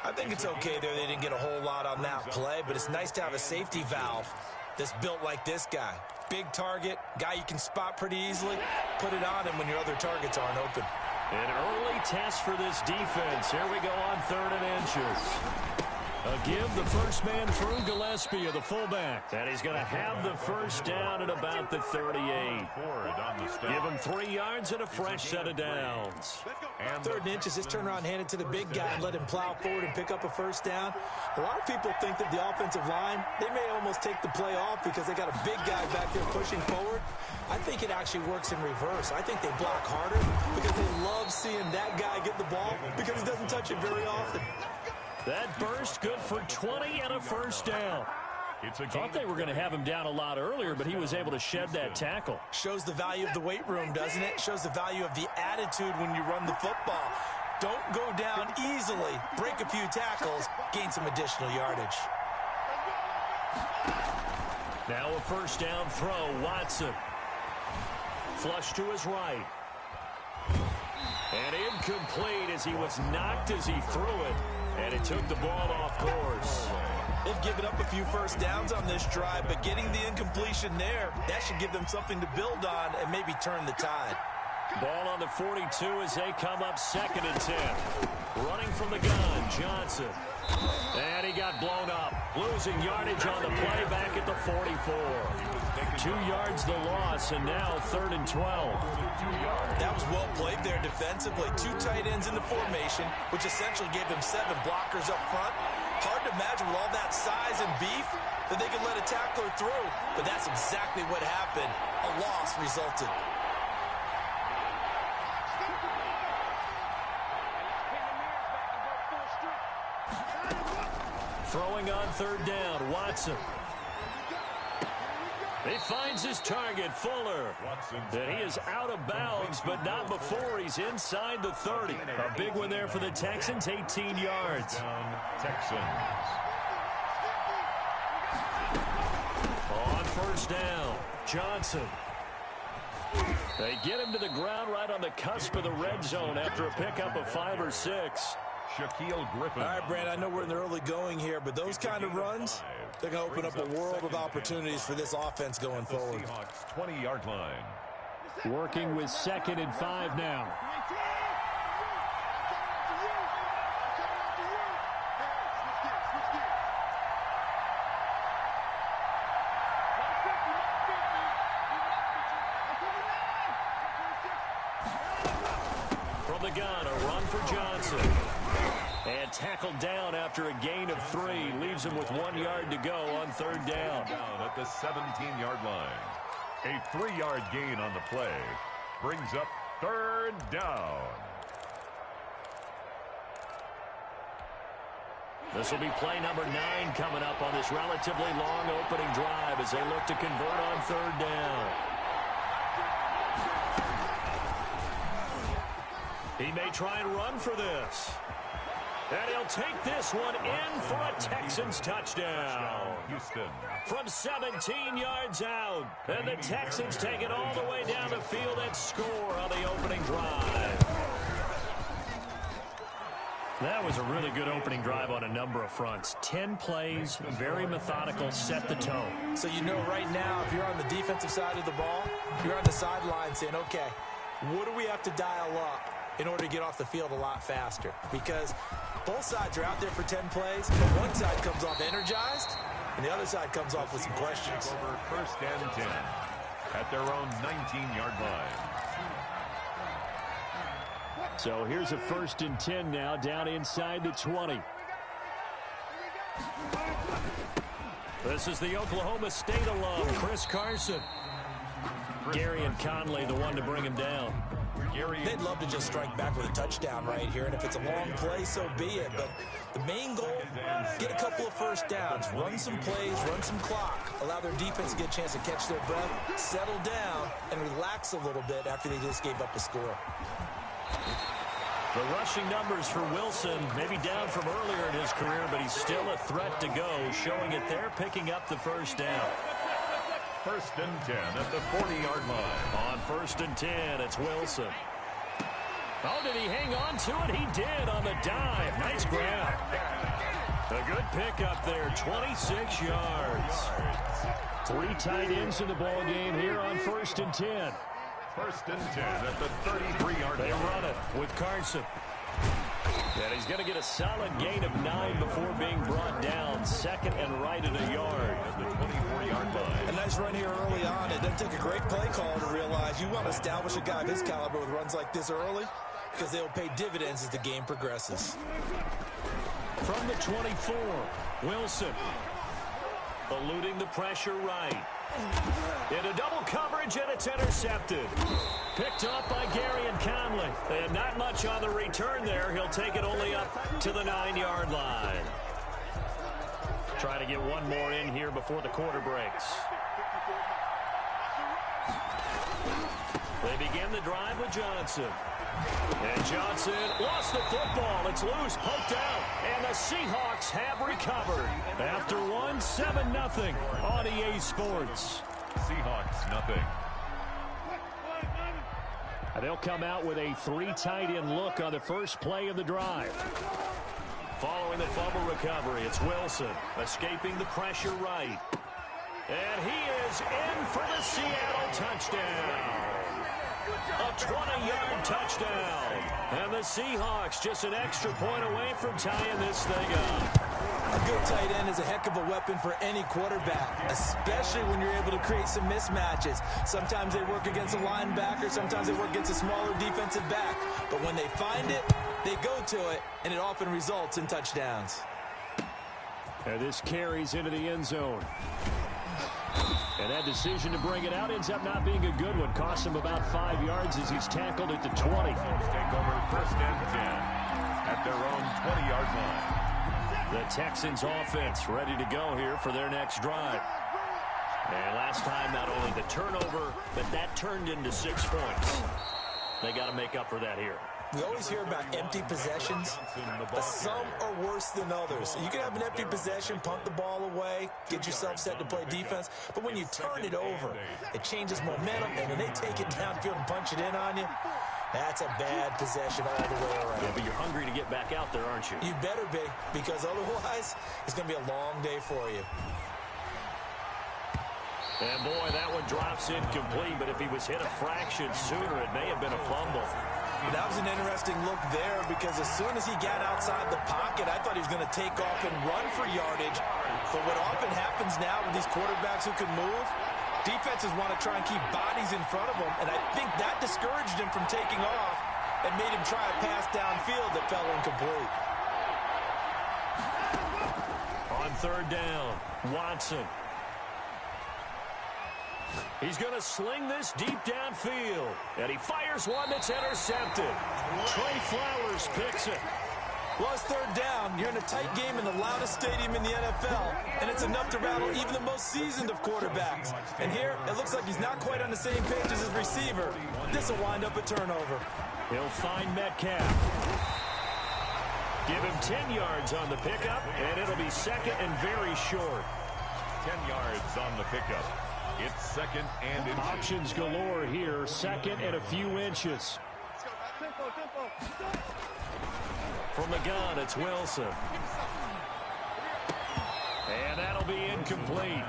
I think it's okay there. They didn't get a whole lot on that play, but it's nice to have a safety valve that's built like this guy. Big target, guy you can spot pretty easily. Put it on him when your other targets aren't open. An early test for this defense. Here we go on 3rd and inches. A give the first man through Gillespie, the fullback. And he's going to have the first down at about the 38. Give him 3 yards and a fresh set of downs. 3rd and inches, just turn around, hand it to the big guy and let him plow forward and pick up a first down. A lot of people think that the offensive line, they may almost take the play off because they got a big guy back there pushing forward. I think it actually works in reverse. I think they block harder because they love seeing that guy get the ball because he doesn't touch it very often. That burst good for 20 and a first down. Thought they were going to have him down a lot earlier, but he was able to shed that tackle. Shows the value of the weight room, doesn't it? Shows the value of the attitude when you run the football. Don't go down easily. Break a few tackles. Gain some additional yardage. Now a first down throw. Watson. Flush to his right. And incomplete as he was knocked as he threw it. And it took the ball off course. They've given up a few first downs on this drive, but getting the incompletion there, that should give them something to build on and maybe turn the tide. Ball on the 42 as they come up 2nd and 10. Running from the gun, Johnson. And he got blown up. Losing yardage on the play back at the 44. 2 yards the loss, and now 3rd and 12. That was well played there defensively. 2 tight ends in the formation, which essentially gave them 7 blockers up front. Hard to imagine with all that size and beef that they could let a tackler through, but that's exactly what happened. A loss resulted. Throwing on 3rd down, Watson. He finds his target, Fuller. And he is out of bounds, but not before he's inside the 30. A big one there for the Texans, 18 yards. On 1st down, Johnson. They get him to the ground right on the cusp of the red zone after a pickup of 5 or 6. Shaquille Griffin. All right, Brandon, I know we're in the early going here, but those kind of runs, they're going to open up a world of opportunities for this offense going forward. Seahawks 20-yard line. Working with 2nd and 5 now. From the gun, a run for Johnson. And tackled down after a gain of 3. Leaves him with 1 yard to go on 3rd down. Down at the 17-yard line. A 3-yard gain on the play brings up 3rd down. This will be play number 9 coming up on this relatively long opening drive as they look to convert on 3rd down. He may try and run for this. And he'll take this one in for a Texans touchdown. Houston. From 17 yards out. And the Texans take it all the way down the field and score on the opening drive. That was a really good opening drive on a number of fronts. 10 plays, very methodical, set the tone. So you know right now, if you're on the defensive side of the ball, you're on the sideline saying, okay, what do we have to dial up in order to get off the field a lot faster? Because both sides are out there for 10 plays, but one side comes off energized, and the other side comes off with some questions. Over 1st and 10 at their own 19-yard line. So here's a 1st and 10 now, down inside the 20. This is the Oklahoma State alum, Chris Carson. Gary and Conley, the one to bring him down. They'd love to just strike back with a touchdown right here, and if it's a long play, so be it. But the main goal, get a couple of 1st downs, run some plays, run some clock, allow their defense to get a chance to catch their breath, settle down, and relax a little bit after they just gave up a score. The rushing numbers for Wilson, maybe down from earlier in his career, but he's still a threat to go, showing it there, picking up the 1st down. 1st and 10 at the 40-yard line. On 1st and 10, it's Wilson. Oh, did he hang on to it? He did on the dive. Nice grab. A good pickup there, 26 yards. 3 tight ends in the ball game here on 1st and 10. 1st and 10 at the 33-yard line. They run it with Carson. And he's going to get a solid gain of 9 before being brought down. 2nd and right at a yard. At the 24-yard line. A nice run here early on. It doesn't take a great play caller to realize you want to establish a guy of his caliber with runs like this early because they'll pay dividends as the game progresses. From the 24, Wilson. Eluding the pressure right. Into double coverage, and it's intercepted. Picked up by Gary and Conley. And not much on the return there. He'll take it only up to the 9-yard line. Trying to get one more in here before the quarter breaks. They begin the drive with Johnson. And Johnson lost the football. It's loose, poked out, and the Seahawks have recovered. After 7-0 on EA Sports. Seahawks, nothing. They'll come out with a 3 tight end look on the first play of the drive. Following the fumble recovery, it's Wilson escaping the pressure right. And he is in for the Seattle touchdown. A 20-yard touchdown. And the Seahawks just an extra point away from tying this thing up. A good tight end is a heck of a weapon for any quarterback, especially when you're able to create some mismatches. Sometimes they work against a linebacker, sometimes they work against a smaller defensive back. But when they find it, they go to it, and it often results in touchdowns. And this carries into the end zone. And that decision to bring it out ends up not being a good one. Costs him about 5 yards as he's tackled at the 20. Take over 1st and 10 at their own 20-yard line. The Texans offense ready to go here for their next drive. And last time, not only the turnover, but that turned into 6 points. They got to make up for that here. We always hear about empty possessions, but some are worse than others. You can have an empty possession, punt the ball away, get yourself set to play defense, but when you turn it over, it changes momentum, and when they take it downfield and punch it in on you, that's a bad possession all the way around. Yeah, but you're hungry to get back out there, aren't you? You better be, because otherwise, it's going to be a long day for you. And, boy, that one drops incomplete, but if he was hit a fraction sooner, it may have been a fumble. That was an interesting look there because as soon as he got outside the pocket, I thought he was going to take off and run for yardage. But what often happens now with these quarterbacks who can move, defenses want to try and keep bodies in front of them, and I think that discouraged him from taking off and made him try a pass downfield that fell incomplete. On third down, Watson. He's going to sling this deep downfield. And he fires one that's intercepted. Trey Flowers picks it. Well, it's third down. You're in a tight game in the loudest stadium in the NFL, and it's enough to rattle even the most seasoned of quarterbacks. And here, it looks like he's not quite on the same page as his receiver. This will wind up a turnover. He'll find Metcalf. Give him 10 yards on the pickup, and it'll be second and very short. 10 yards on the pickup. It's second and inches. Options galore here. Second and a few inches. From the gun, it's Wilson. And that'll be incomplete.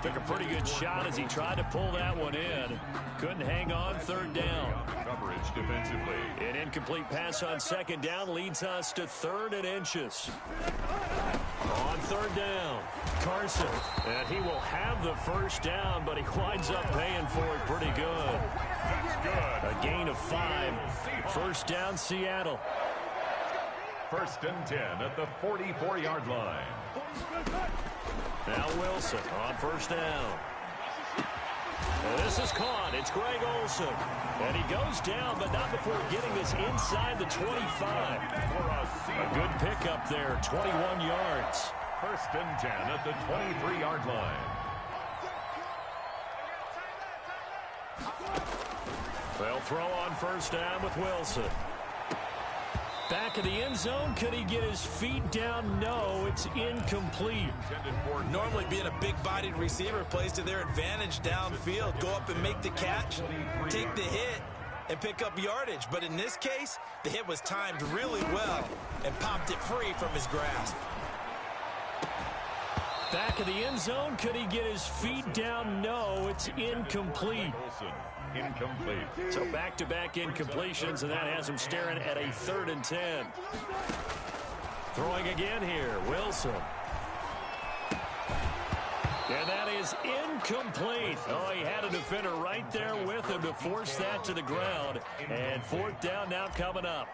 Took a pretty good shot as he tried to pull that one in. Couldn't hang on third down. Coverage defensively. An incomplete pass on second down leads us to third and inches. On third down, Carson. And he will have the first down, but he winds up paying for it pretty good. A gain of 5. First down, Seattle. First and 10 at the 44-yard line. Now Wilson on first down. And this is caught. It's Greg Olsen. And he goes down, but not before getting this inside the 25. A good pickup there, 21 yards. First and 10 at the 23-yard line. They'll throw on first down with Wilson. Back of the end zone. Could he get his feet down? No, it's incomplete. Normally being a big-bodied receiver plays to their advantage downfield. Go up and make the catch, take the hit, and pick up yardage. But in this case, the hit was timed really well and popped it free from his grasp. Back of the end zone. Could he get his feet down? No, it's incomplete. Incomplete. So back-to-back incompletions, and that has him staring at a third and 10. Throwing again here, Wilson. And that is incomplete. Oh, he had a defender right there with him to force that to the ground. And fourth down now coming up.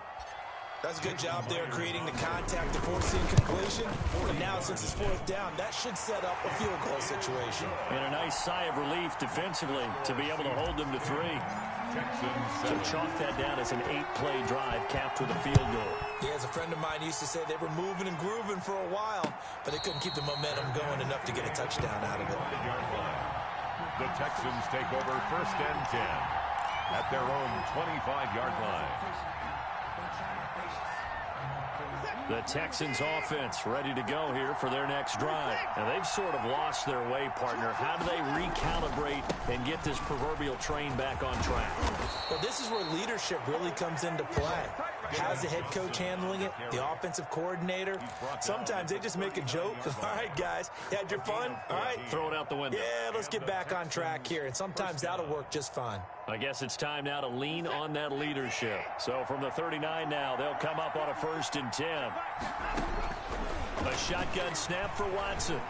That's a good job there creating the contact to force the incompletion. And now, since it's fourth down, that should set up a field goal situation. And a nice sigh of relief defensively to be able to hold them to 3. So chalk that down as an 8-play drive capped with a field goal. Yeah, as a friend of mine used to say, they were moving and grooving for a while, but they couldn't keep the momentum going enough to get a touchdown out of it. The Texans take over first and 10 at their own 25-yard line. The Texans offense ready to go here for their next drive. And they've sort of lost their way, partner. How do they recalibrate and get this proverbial train back on track? Well, this is where leadership really comes into play. How's the head coach handling it? The offensive coordinator? Sometimes they just make a joke. All right, guys, you had your fun? All right. Throw it out the window. Yeah, let's get back on track here. And sometimes that'll work just fine. I guess it's time now to lean on that leadership. So from the 39 now, they'll come up on a first and 10. A shotgun snap for Watson.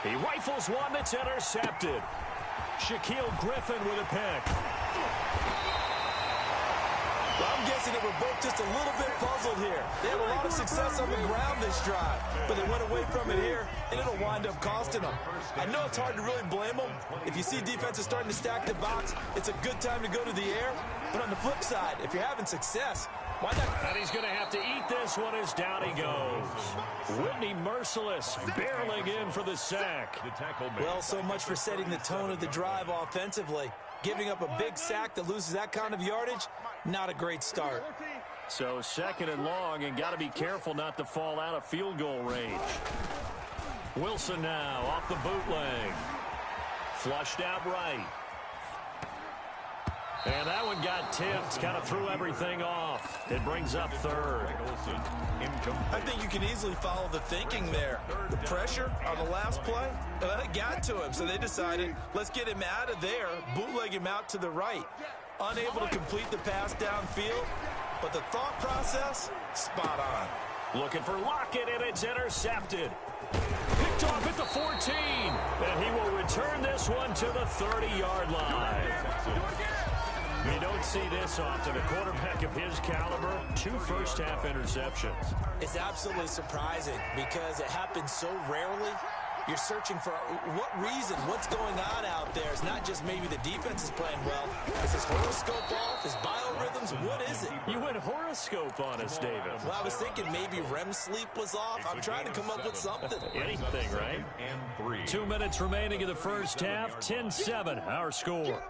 He rifles one that's intercepted. Shaquille Griffin with a pick. Well, I'm guessing they were both just a little bit puzzled here. They had a lot of success on the ground this drive, but they went away from it here, and it'll wind up costing them. I know it's hard to really blame them. If you see defenses starting to stack the box, it's a good time to go to the air. But on the flip side, if you're having success, why not? And he's going to have to eat this one as down he goes. Whitney Merciless barreling in for the sack. Well, so much for setting the tone of the drive offensively. Giving up a big sack that loses that kind of yardage, not a great start. So 2nd and long, and got to be careful not to fall out of field goal range. Wilson now off the bootleg. Flushed out right. And that one got tipped, kind of threw everything off. It brings up 3rd. I think you can easily follow the thinking there. The pressure on the last play, it got to him. So they decided, let's get him out of there, bootleg him out to the right. Unable to complete the pass downfield, but the thought process, spot on. Looking for Lockett, and it's intercepted. Picked off at the 14, and he will return this one to the 30-yard line. You don't see this often. A quarterback of his caliber, 2 first-half interceptions. It's absolutely surprising because it happens so rarely. You're searching for what reason, what's going on out there. It's not just maybe the defense is playing well. Is his horoscope off? His biorhythms? What is it? You went horoscope on us, David. Well, I was thinking maybe REM sleep was off. I'm trying to come up with something. Anything, right? 2 minutes remaining in the first half. 10-7, our score.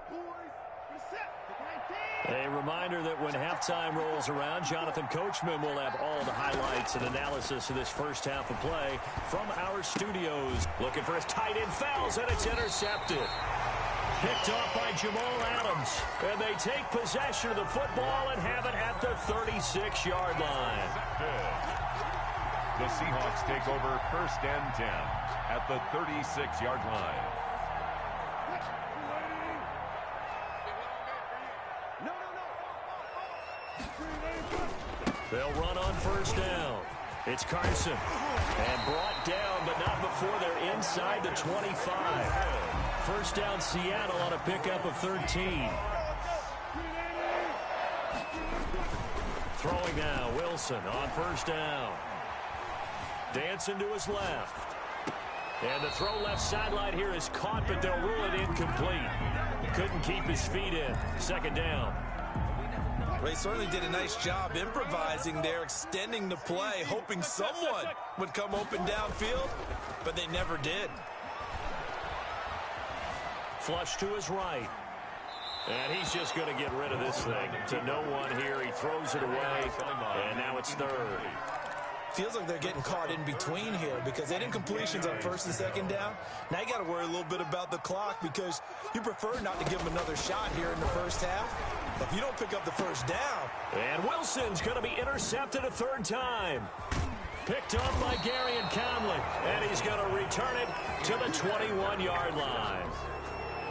A reminder that when halftime rolls around, Jonathan Coachman will have all the highlights and analysis of this first half of play from our studios. Looking for his tight end, fouls, and it's intercepted. Picked off by Jamal Adams. And they take possession of the football and have it at the 36-yard line. The Seahawks take over 1st and 10 at the 36-yard line. They'll run on 1st down. It's Carson. And brought down, but not before they're inside the 25. 1st down, Seattle on a pickup of 13. Throwing now, Wilson on 1st down. Dancing to his left. And the throw left sideline here is caught, but they'll rule it incomplete. Couldn't keep his feet in. 2nd down. Well, he certainly did a nice job improvising there, extending the play, hoping someone would come open downfield, but they never did. Flush to his right. And he's just going to get rid of this thing. To no one here. He throws it away, and now it's 3rd. Feels like they're getting caught in between here because they didn't completions on 1st and 2nd down. Now you got to worry a little bit about the clock because you prefer not to give them another shot here in the first half. But if you don't pick up the 1st down. And Wilson's going to be intercepted a 3rd time. Picked up by Gary and Conley. And he's going to return it to the 21-yard line.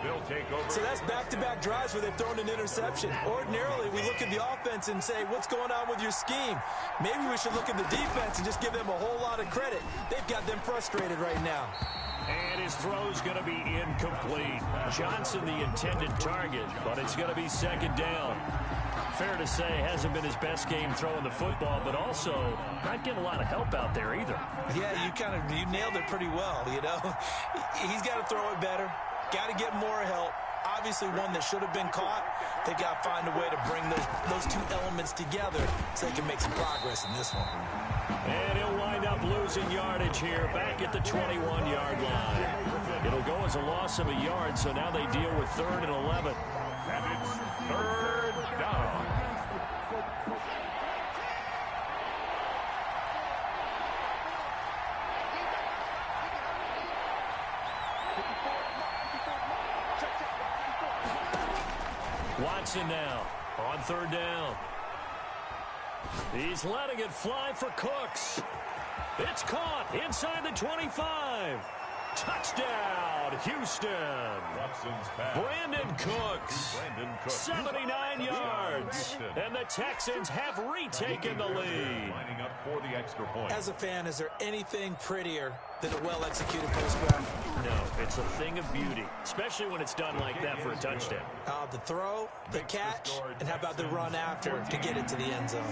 They'll take over. So that's back-to-back drives where they've thrown an interception. Ordinarily, we look at the offense and say, what's going on with your scheme? Maybe we should look at the defense and just give them a whole lot of credit. They've got them frustrated right now. And his throw's going to be incomplete. Johnson the intended target, but it's going to be 2nd down. Fair to say, hasn't been his best game throwing the football, but also not getting a lot of help out there either. Yeah, you nailed it pretty well, you know. He's got to throw it better. Got to get more help. Obviously one that should have been caught. They got to find a way to bring those 2 elements together so they can make some progress in this one. And he'll wind up losing yardage here back at the 21-yard line. It'll go as a loss of a yard, so now they deal with 3rd and 11. And it's 3rd down. Watson now on 3rd down. He's letting it fly for Cooks. It's caught inside the 25. Touchdown, Houston. Brandon Cooks, 79 yards. And the Texans have retaken the lead. Lining up for the extra point. As a fan, is there anything prettier than a well-executed post-grab? No, it's a thing of beauty, especially when it's done like that for a touchdown. The throw, the catch, and how about the run after to get it to the end zone?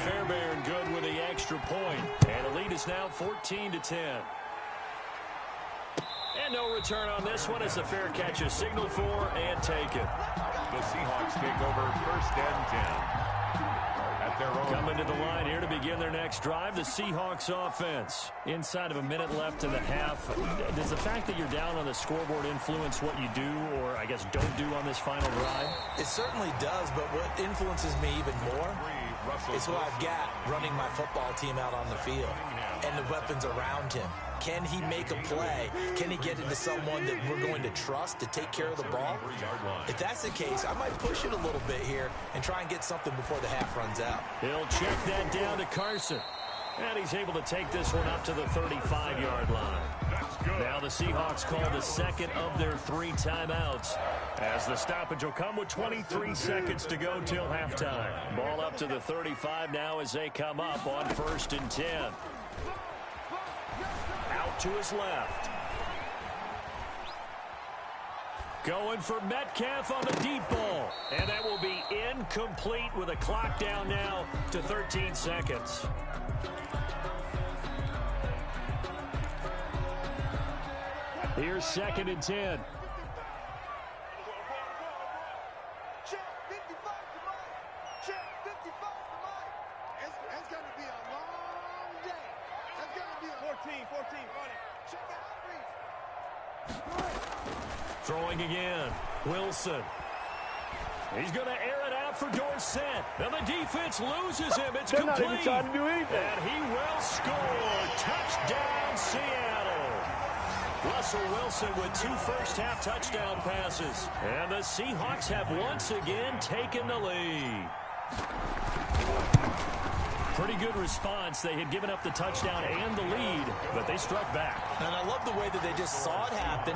Fairbairn good with the extra point. And the lead is now 14-10. And no return on this one as the fair catch is signaled for and taken. The Seahawks take over 1st and 10 at their own. Coming to the line here to begin their next drive, the Seahawks offense. Inside of a minute left in the half. Does the fact that you're down on the scoreboard influence what you do, or I guess don't do on this final drive? It certainly does, but what influences me even more is who I've got running my football team out on the field and the weapons around him. Can he make a play? Can he get into someone that we're going to trust to take care of the ball? If that's the case, I might push it a little bit here and try and get something before the half runs out. He'll check that down to Carson. And he's able to take this one up to the 35-yard line. Now the Seahawks call the second of their 3 timeouts, as the stoppage will come with 23 seconds to go till halftime. Ball up to the 35 now as they come up on 1st and 10. Out to his left. Going for Metcalf on the deep ball. And that will be incomplete with a clock down now to 13 seconds. Here's 2nd and 10. Check 55 for Mike. Check 55 for Mike. It's going to be a long day. It's going to be a 14, funny. Check out. Throwing again. Wilson. He's going to air it out for Dorsett. And the defense loses him. It's complete. Not even trying to do anything. And he will score. Touchdown, Seattle. Russell Wilson with 2 first-half touchdown passes. And the Seahawks have once again taken the lead. Pretty good response. They had given up the touchdown and the lead, but they struck back. And I love the way that they just saw it happen.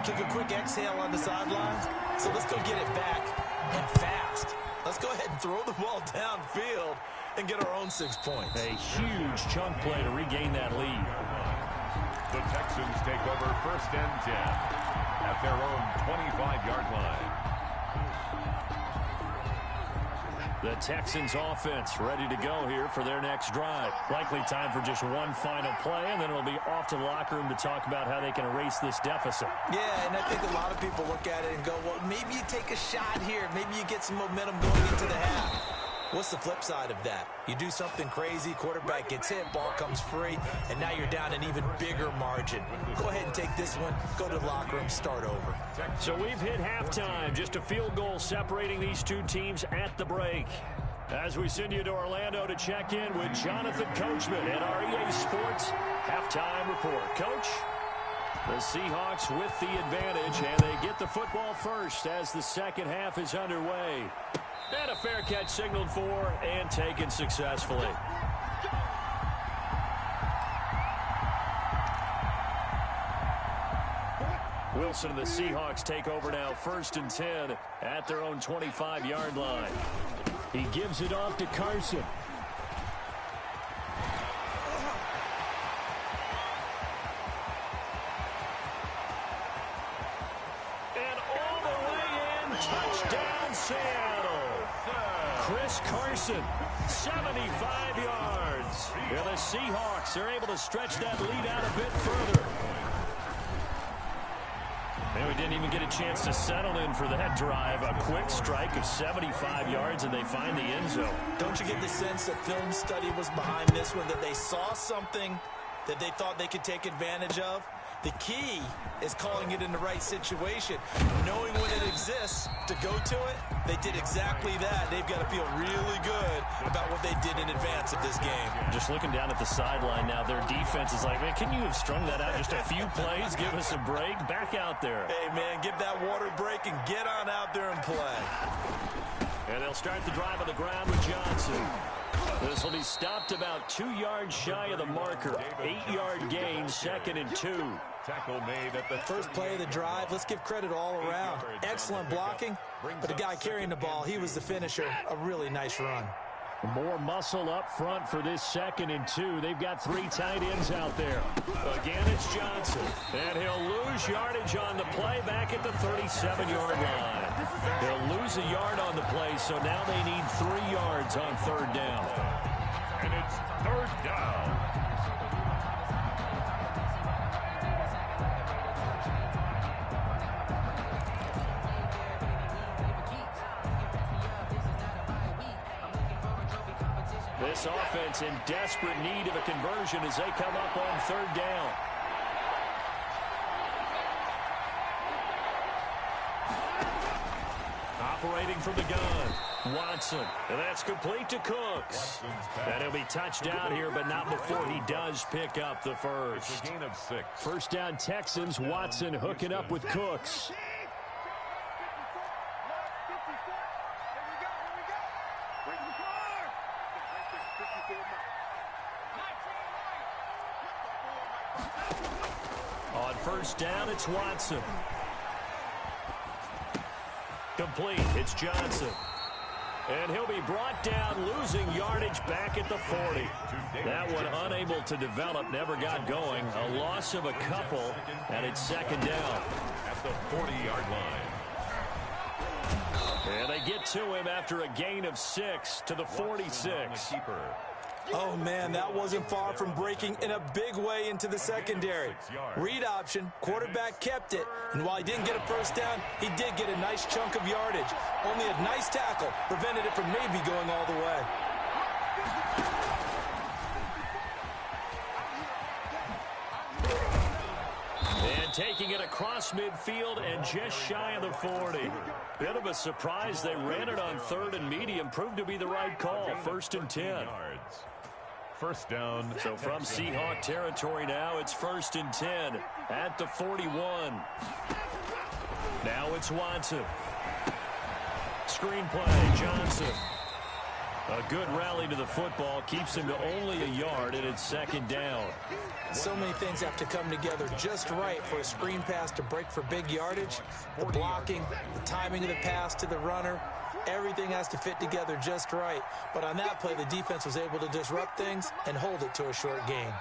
Took a quick exhale on the sidelines. So let's go get it back and fast. Let's go ahead and throw the ball downfield and get our own 6 points. A huge chunk play to regain that lead. The Texans take over 1st and 10 at their own 25-yard line. The Texans offense ready to go here for their next drive. Likely time for just one final play, and then it'll be off to the locker room to talk about how they can erase this deficit. Yeah, and I think a lot of people look at it and go, well, maybe you take a shot here. Maybe you get some momentum going into the half. What's the flip side of that? You do something crazy, quarterback gets hit, ball comes free, and now you're down an even bigger margin. Go ahead and take this one, go to the locker room, start over. So we've hit halftime, just a field goal separating these 2 teams at the break. As we send you to Orlando to check in with Jonathan Coachman at our EA Sports Halftime Report. Coach, the Seahawks with the advantage, and they get the football first as the second half is underway. And a fair catch signaled for and taken successfully. Wilson and the Seahawks take over now 1st and 10 at their own 25-yard line. He gives it off to Carson. And all the way in, touchdown Seattle. Chris Carson, 75 yards. And the Seahawks are able to stretch that lead out a bit further. And we didn't even get a chance to settle in for that drive. A quick strike of 75 yards, and they find the end zone. Don't you get the sense that film study was behind this one, that they saw something that they thought they could take advantage of? The key is calling it in the right situation, knowing when it exists to go to it. They did exactly that. They've got to feel really good about what they did in advance of this game. Just looking down at the sideline now, their defense is like, man, can you have strung that out just a few plays? Give us a break. Back out there. Hey, man, give that water break and get on out there and play. And they'll start the drive on the ground with Johnson. This will be stopped about 2 yards shy of the marker. 8-yard gain, 2nd and 2. Tackle made at the first play of the drive. Let's give credit all around. Excellent blocking, but the guy carrying the ball, he was the finisher. A really nice run. More muscle up front for this 2nd and 2. They've got 3 tight ends out there. Again, it's Johnson. And he'll lose yardage on the play back at the 37-yard line. They'll lose a yard on the play, so now they need 3 yards on 3rd down. And it's 3rd down. This offense in desperate need of a conversion as they come up on third down. Operating from the gun, Watson. And that's complete to Cooks. And he'll be touchdown here, but not before he does pick up the first. It's a gain of 6. First down Texans, Watson hooking up with Cooks. On first down, it's Watson. Complete, it's Johnson. And he'll be brought down, losing yardage back at the 40. That one unable to develop, never got going. A loss of a couple, and it's second down. At the 40-yard line. And they get to him after a gain of 6 to the 46. Oh, man, that wasn't far from breaking in a big way into the secondary. Read option, quarterback kept it, and while he didn't get a first down, he did get a nice chunk of yardage. Only a nice tackle prevented it from maybe going all the way. And taking it across midfield and just shy of the 40. Bit of a surprise. They ran it on third and medium. Proved to be the right call. First and 10. First down. So from Seahawk territory now, it's first and 10 at the 41. Now it's Watson. Screen play, Johnson. A good rally to the football. Keeps him to only a yard, and it's second down. So many things have to come together just right for a screen pass to break for big yardage. The blocking, the timing of the pass to the runner. Everything has to fit together just right. But on that play, the defense was able to disrupt things and hold it to a short gain.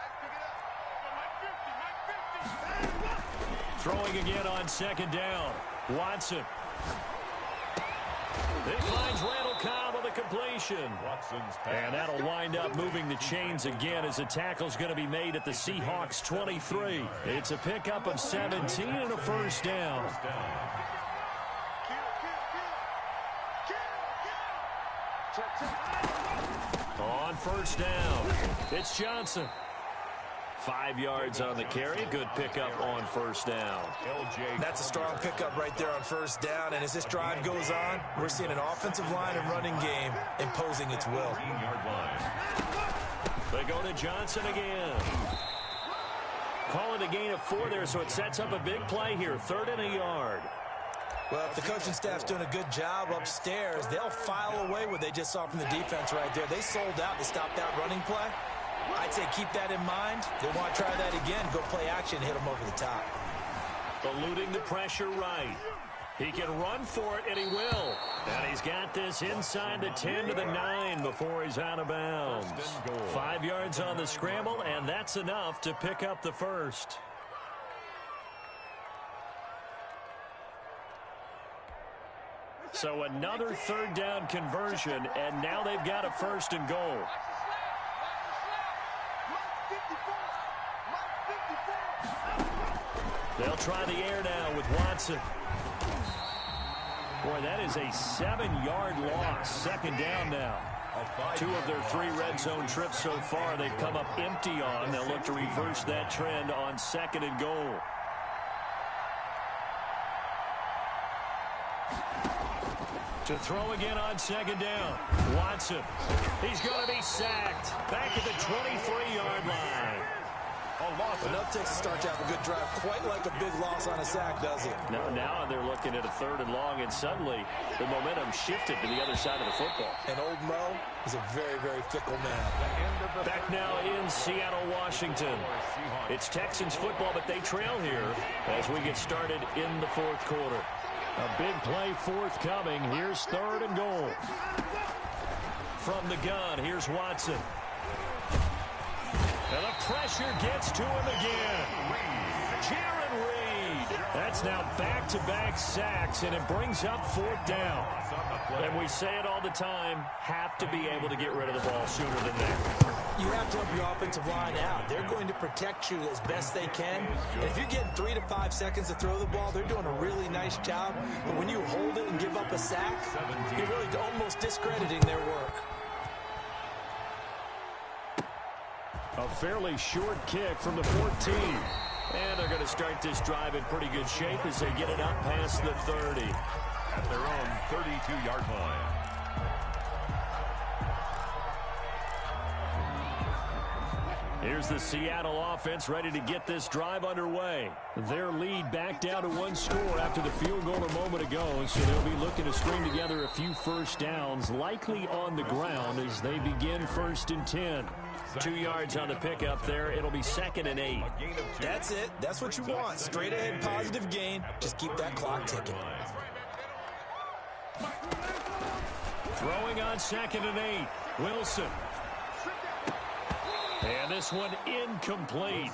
Throwing again on second down. Watson. He finds Randall Cobb with a completion. And that'll wind up moving the chains again as the tackle's going to be made at the Seahawks 23. It's a pickup of 17 and a first down. On first down, it's Johnson. 5 yards on the carry. Good pickup on first down. That's a strong pickup right there on first down. And as this drive goes on, we're seeing an offensive line and running game imposing its will. They go to Johnson again. Call it a gain of 4 there, so it sets up a big play here. 3rd and a yard. Well, if the coaching staff's doing a good job upstairs, they'll file away what they just saw from the defense right there. They sold out to stop that running play. I'd say keep that in mind. They want to try that again. Go play action and hit them over the top. Eluding the pressure right. He can run for it, and he will. And he's got this inside the 10 to the 9 before he's out of bounds. 5 yards on the scramble, and that's enough to pick up the first. So another 3rd down conversion, and now they've got a 1st and goal. They'll try the air now with Watson. Boy, that is a 7-yard loss. 2nd down now. 2 of their 3 red zone trips so far they've come up empty on. They'll look to reverse that trend on 2nd and goal. To throw again on 2nd down. Watson. He's going to be sacked. Back at the 23-yard line. Enough takes to start to have a good drive. Quite like a big loss on a sack, does it? Now they're looking at a 3rd and long, and suddenly the momentum shifted to the other side of the football. And old Mo is a very, very fickle man. Back now in Seattle, Washington. It's Texans football, but they trail here as we get started in the 4th quarter. A big play forthcoming. Here's 3rd and goal. From the gun, here's Watson. And the pressure gets to him again. Jaron Reed. That's now back-to-back sacks, and it brings up 4th down. And we say it all the time, have to be able to get rid of the ball sooner than that. You have to help your offensive line out. They're going to protect you as best they can. And if you're getting 3 to 5 seconds to throw the ball, they're doing a really nice job. But when you hold it and give up a sack, you're really almost discrediting their work. A fairly short kick from the 14. And they're going to start this drive in pretty good shape as they get it up past the 30. At their own 32-yard line. Here's the Seattle offense ready to get this drive underway. Their lead back down to 1 score after the field goal a moment ago, so they'll be looking to string together a few first downs, likely on the ground as they begin 1st and 10. 2 yards on the pickup there. It'll be 2nd and 8. That's it. That's what you want. Straight ahead positive gain. Just keep that clock ticking. Throwing on 2nd and 8. Wilson. And this one incomplete.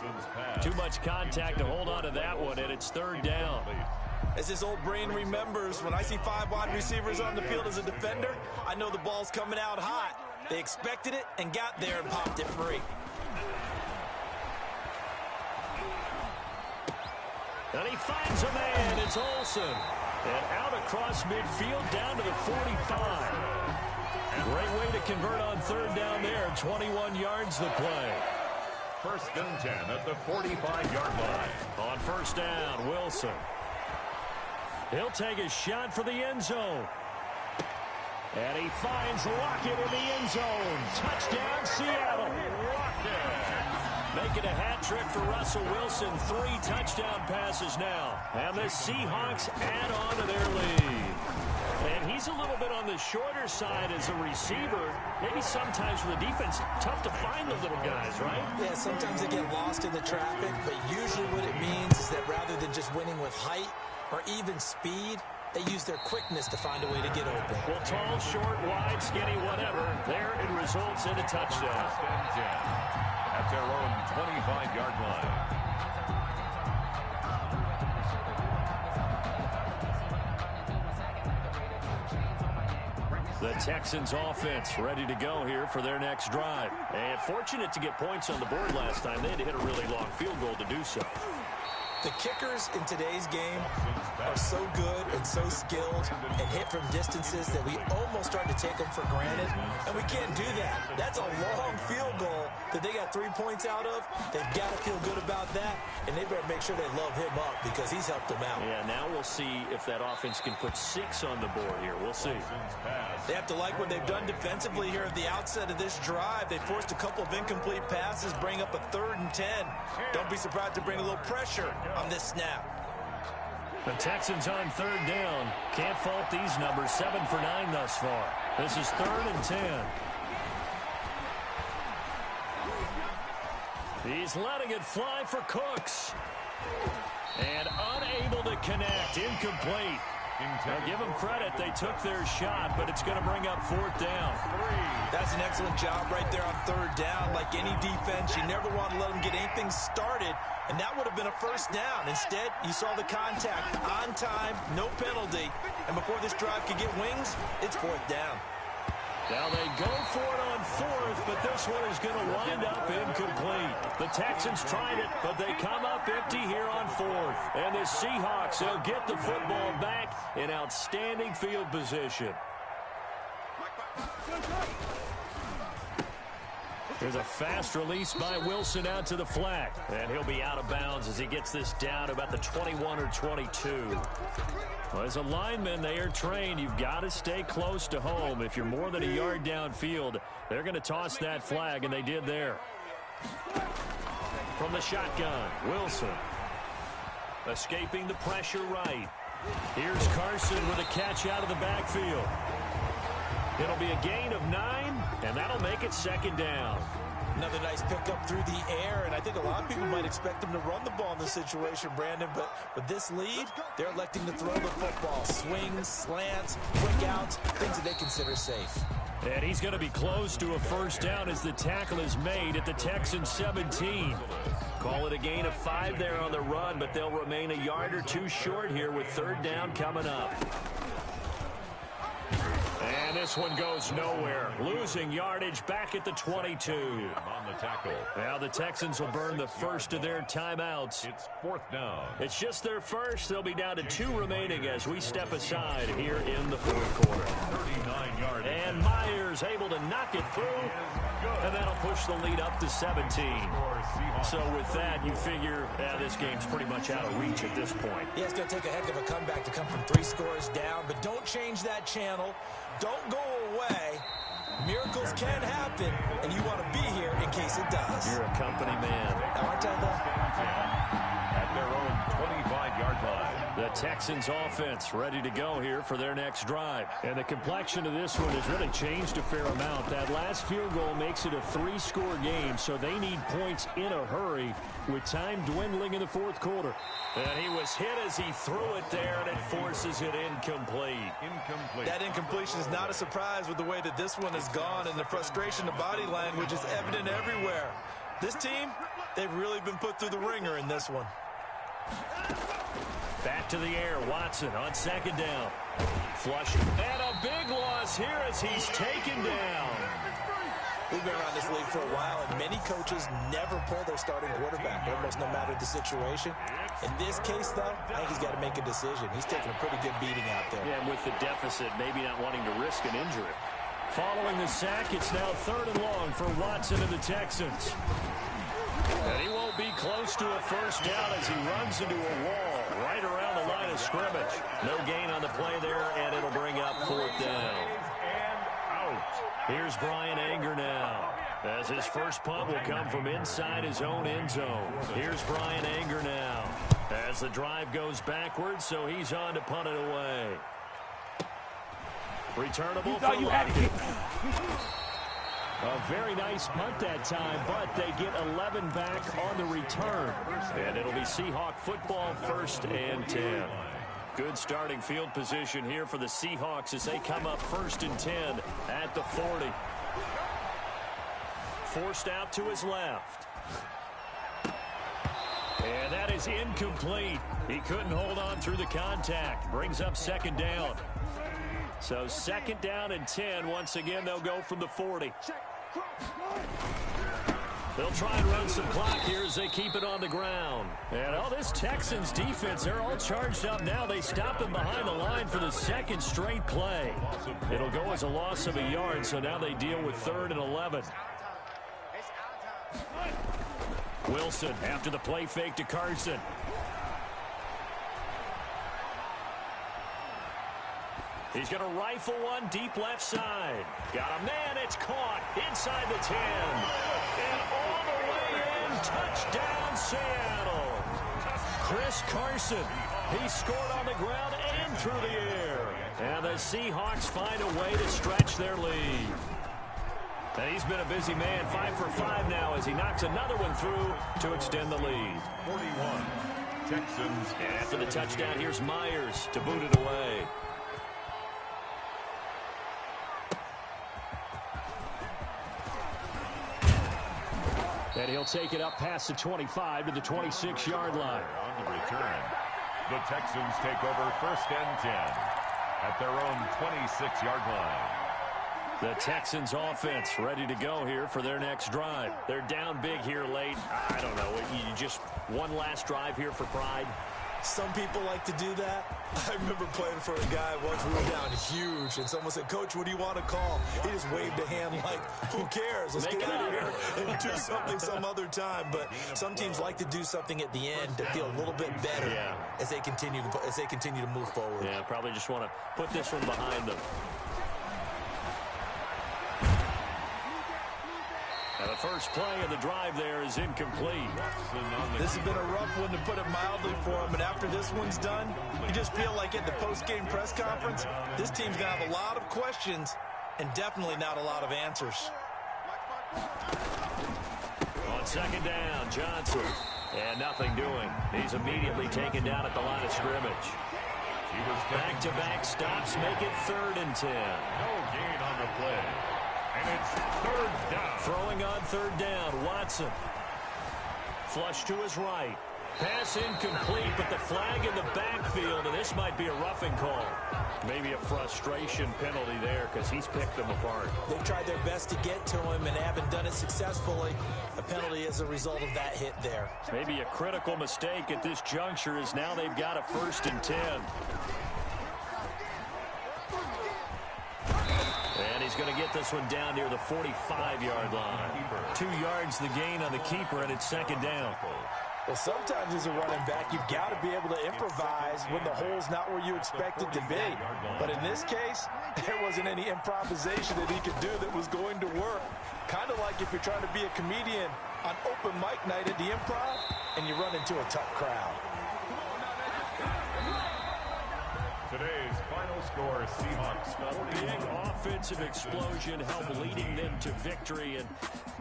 Too much contact to hold on to that one, and it's 3rd down. As his old brain remembers, when I see 5 wide receivers on the field as a defender, I know the ball's coming out hot. They expected it and got there and popped it free. And he finds a man. It's Olsen. And out across midfield down to the 45. Great way to convert on 3rd down there. 21 yards the play. 1st and 10 at the 45-yard line. On 1st down, Wilson. He'll take a shot for the end zone. And he finds Lockett in the end zone. Touchdown, Seattle. Making a hat trick for Russell Wilson. 3 touchdown passes now. And the Seahawks add on to their lead. And he's a little bit on the shorter side as a receiver. Maybe sometimes for the defense, tough to find the little guys, right? Yeah, sometimes they get lost in the traffic, but usually what it means is that rather than just winning with height or even speed, they use their quickness to find a way to get open. Well, tall, short, wide, skinny, whatever. There it results in a touchdown. At their own 25-yard line. The Texans offense ready to go here for their next drive. And fortunate to get points on the board last time. They had to hit a really long field goal to do so. The kickers in today's game are so good and so skilled and hit from distances that we almost start to take them for granted, and we can't do that. That's a long field goal that they got 3 points out of. They've got to feel good about that, and they better make sure they love him up because he's helped them out. Yeah, now we'll see if that offense can put 6 on the board here. We'll see. They have to like what they've done defensively here at the outset of this drive. They forced a couple of incomplete passes, bring up a 3rd and 10. Don't be surprised to bring a little pressure on this snap. The Texans on 3rd down. Can't fault these numbers. 7 for 9 thus far. This is 3rd and 10. He's letting it fly for Cooks. And unable to connect. Incomplete. Now give them credit. They took their shot, but it's going to bring up 4th down. That's an excellent job right there on 3rd down. Like any defense, you never want to let them get anything started, and that would have been a 1st down. Instead, you saw the contact on time, no penalty, and before this drive could get wings, it's 4th down. Now they go for it on 4th, but this one is going to wind up incomplete. The Texans tried it, but they come up empty here on 4th. And the Seahawks, they'll get the football back in outstanding field position. There's a fast release by Wilson out to the flat. And he'll be out of bounds as he gets this down to about the 21 or 22. Well, as a lineman, they are trained. You've got to stay close to home. If you're more than a yard downfield, they're going to toss that flag, and they did there. From the shotgun, Wilson. Escaping the pressure right. Here's Carson with a catch out of the backfield. It'll be a gain of 9, and that'll make it 2nd down. Another nice pickup through the air, and I think a lot of people might expect them to run the ball in this situation, Brandon, but with this lead, they're electing to throw the football. Swings, slants, quick outs, things that they consider safe. And he's going to be close to a 1st down as the tackle is made at the Texans 17. Call it a gain of 5 there on the run, but they'll remain a yard or 2 short here with 3rd down coming up. And this one goes nowhere. Losing yardage back at the 22. On the tackle. Now the Texans will burn the first of their timeouts. It's 4th down. It's just their first. They'll be down to 2 remaining as we step aside here in the 4th quarter. 39 yards. And Myers able to knock it through. And that'll push the lead up to 17. So with that, you figure this game's pretty much out of reach at this point. Yeah, it's going to take a heck of a comeback to come from 3 scores down, but don't change that channel. Don't go away. Miracles can happen, and you want to be here in case it does. You're a company man. Aren't I, though? At their own 25-yard line. The Texans offense ready to go here for their next drive. And the complexion of this one has really changed a fair amount. That last field goal makes it a 3-score game, so they need points in a hurry with time dwindling in the 4th quarter. And he was hit as he threw it there, and it forces it incomplete. That incompletion is not a surprise with the way that this one has gone, and the frustration, the body language is evident everywhere. This team, they've really been put through the ringer in this one. Back to the air, Watson on 2nd down. Flush, and a big loss here as he's taken down. We've been around this league for a while, and many coaches never pull their starting quarterback, almost no matter the situation. In this case, though, I think he's got to make a decision. He's taking a pretty good beating out there. Yeah, and with the deficit, maybe not wanting to risk an injury. Following the sack, it's now 3rd and long for Watson and the Texans. And he won't be close to a first down as he runs into a wall right around the line of scrimmage. No gain on the play there, and it'll bring up 4th down. Here's Brian Anger now, as his first punt will come from inside his own end zone. Here's Brian Anger now, as the drive goes backwards, so he's on to punt it away. Returnable for Lockett. A very nice punt that time, but they get 11 back on the return. And it'll be Seahawk football, 1st and 10. Good starting field position here for the Seahawks as they come up 1st and 10 at the 40. Forced out to his left. And that is incomplete. He couldn't hold on through the contact. Brings up 2nd down. So 2nd down and 10. Once again, they'll go from the 40. They'll try and run some clock here as they keep it on the ground. And this Texans defense, they're all charged up now. They stop him behind the line for the 2nd straight play. It'll go as a loss of a yard, so now they deal with 3rd and 11. Wilson after the play fake to Carson. He's going to rifle one deep left side. Got a man, it's caught inside the 10. And all the way in, touchdown Seattle. Chris Carson, he scored on the ground and through the air. And the Seahawks find a way to stretch their lead. And he's been a busy man, 5 for 5 now as he knocks another one through to extend the lead. 41, Texans. And after the touchdown, here's Myers to boot it away. And he'll take it up past the 25 to the 26-yard line. On the return, the Texans take over 1st and 10 at their own 26-yard line. The Texans offense ready to go here for their next drive. They're down big here late. I don't know. You just one last drive here for pride. Some people like to do that. I remember playing for a guy once we were down huge, and someone said, "Coach, what do you want to call?" He just waved a hand like, "Who cares? Let's get out of here and do something some other time." But some teams like to do something at the end to feel a little bit better as they continue to move forward. Yeah, probably just want to put this one behind them. Now the first play of the drive there is incomplete. This has been a rough one, to put it mildly, for him. And after this one's done, you just feel like at the post-game press conference, this team's going to have a lot of questions and definitely not a lot of answers. On 2nd down, Johnson. And nothing doing. He's immediately taken down at the line of scrimmage. Back-to-back stops make it 3rd and 10. No gain on the play. And it's 3rd down. Throwing on 3rd down, Watson. Flush to his right. Pass incomplete, but the flag in the backfield, and this might be a roughing call. Maybe a frustration penalty there because he's picked them apart. They've tried their best to get to him and haven't done it successfully. A penalty is a result of that hit there. Maybe a critical mistake at this juncture is now they've got a 1st and 10. And he's going to get this one down near the 45-yard line. 2 yards the gain on the keeper, and it's 2nd down. Well, sometimes as a running back, you've got to be able to improvise when the hole's not where you expect it to be. But in this case, there wasn't any improvisation that he could do that was going to work. Kind of like if you're trying to be a comedian on open mic night at the Improv and you run into a tough crowd. Today's final score, Seahawks. A big offensive explosion helped leading them to victory. And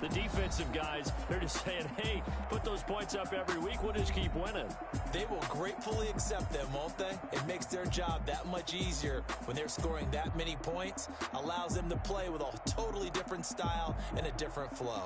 the defensive guys, they're just saying, hey, put those points up every week. We'll just keep winning. They will gratefully accept them, won't they? It makes their job that much easier when they're scoring that many points. Allows them to play with a totally different style and a different flow.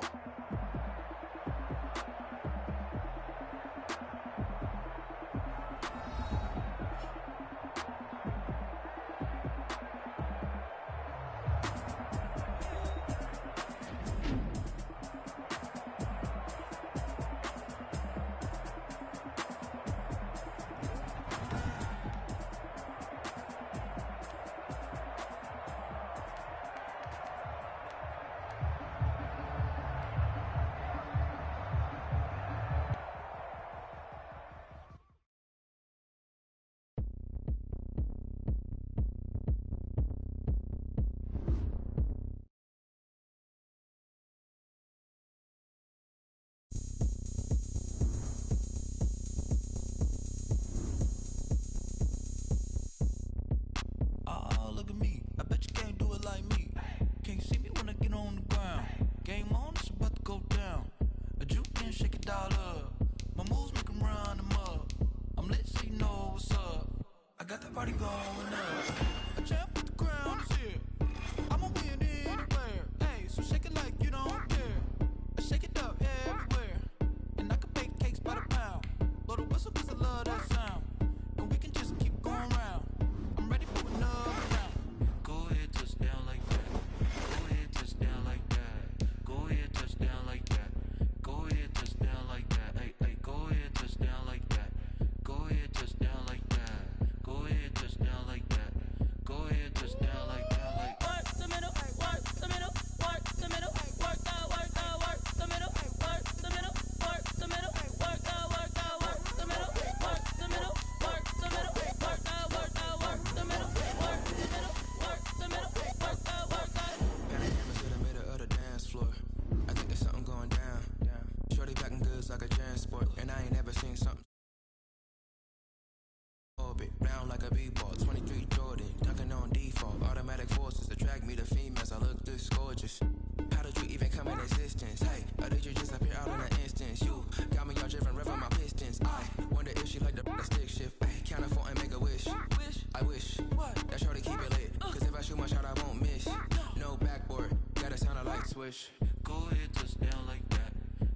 Go ahead, touchdown like that.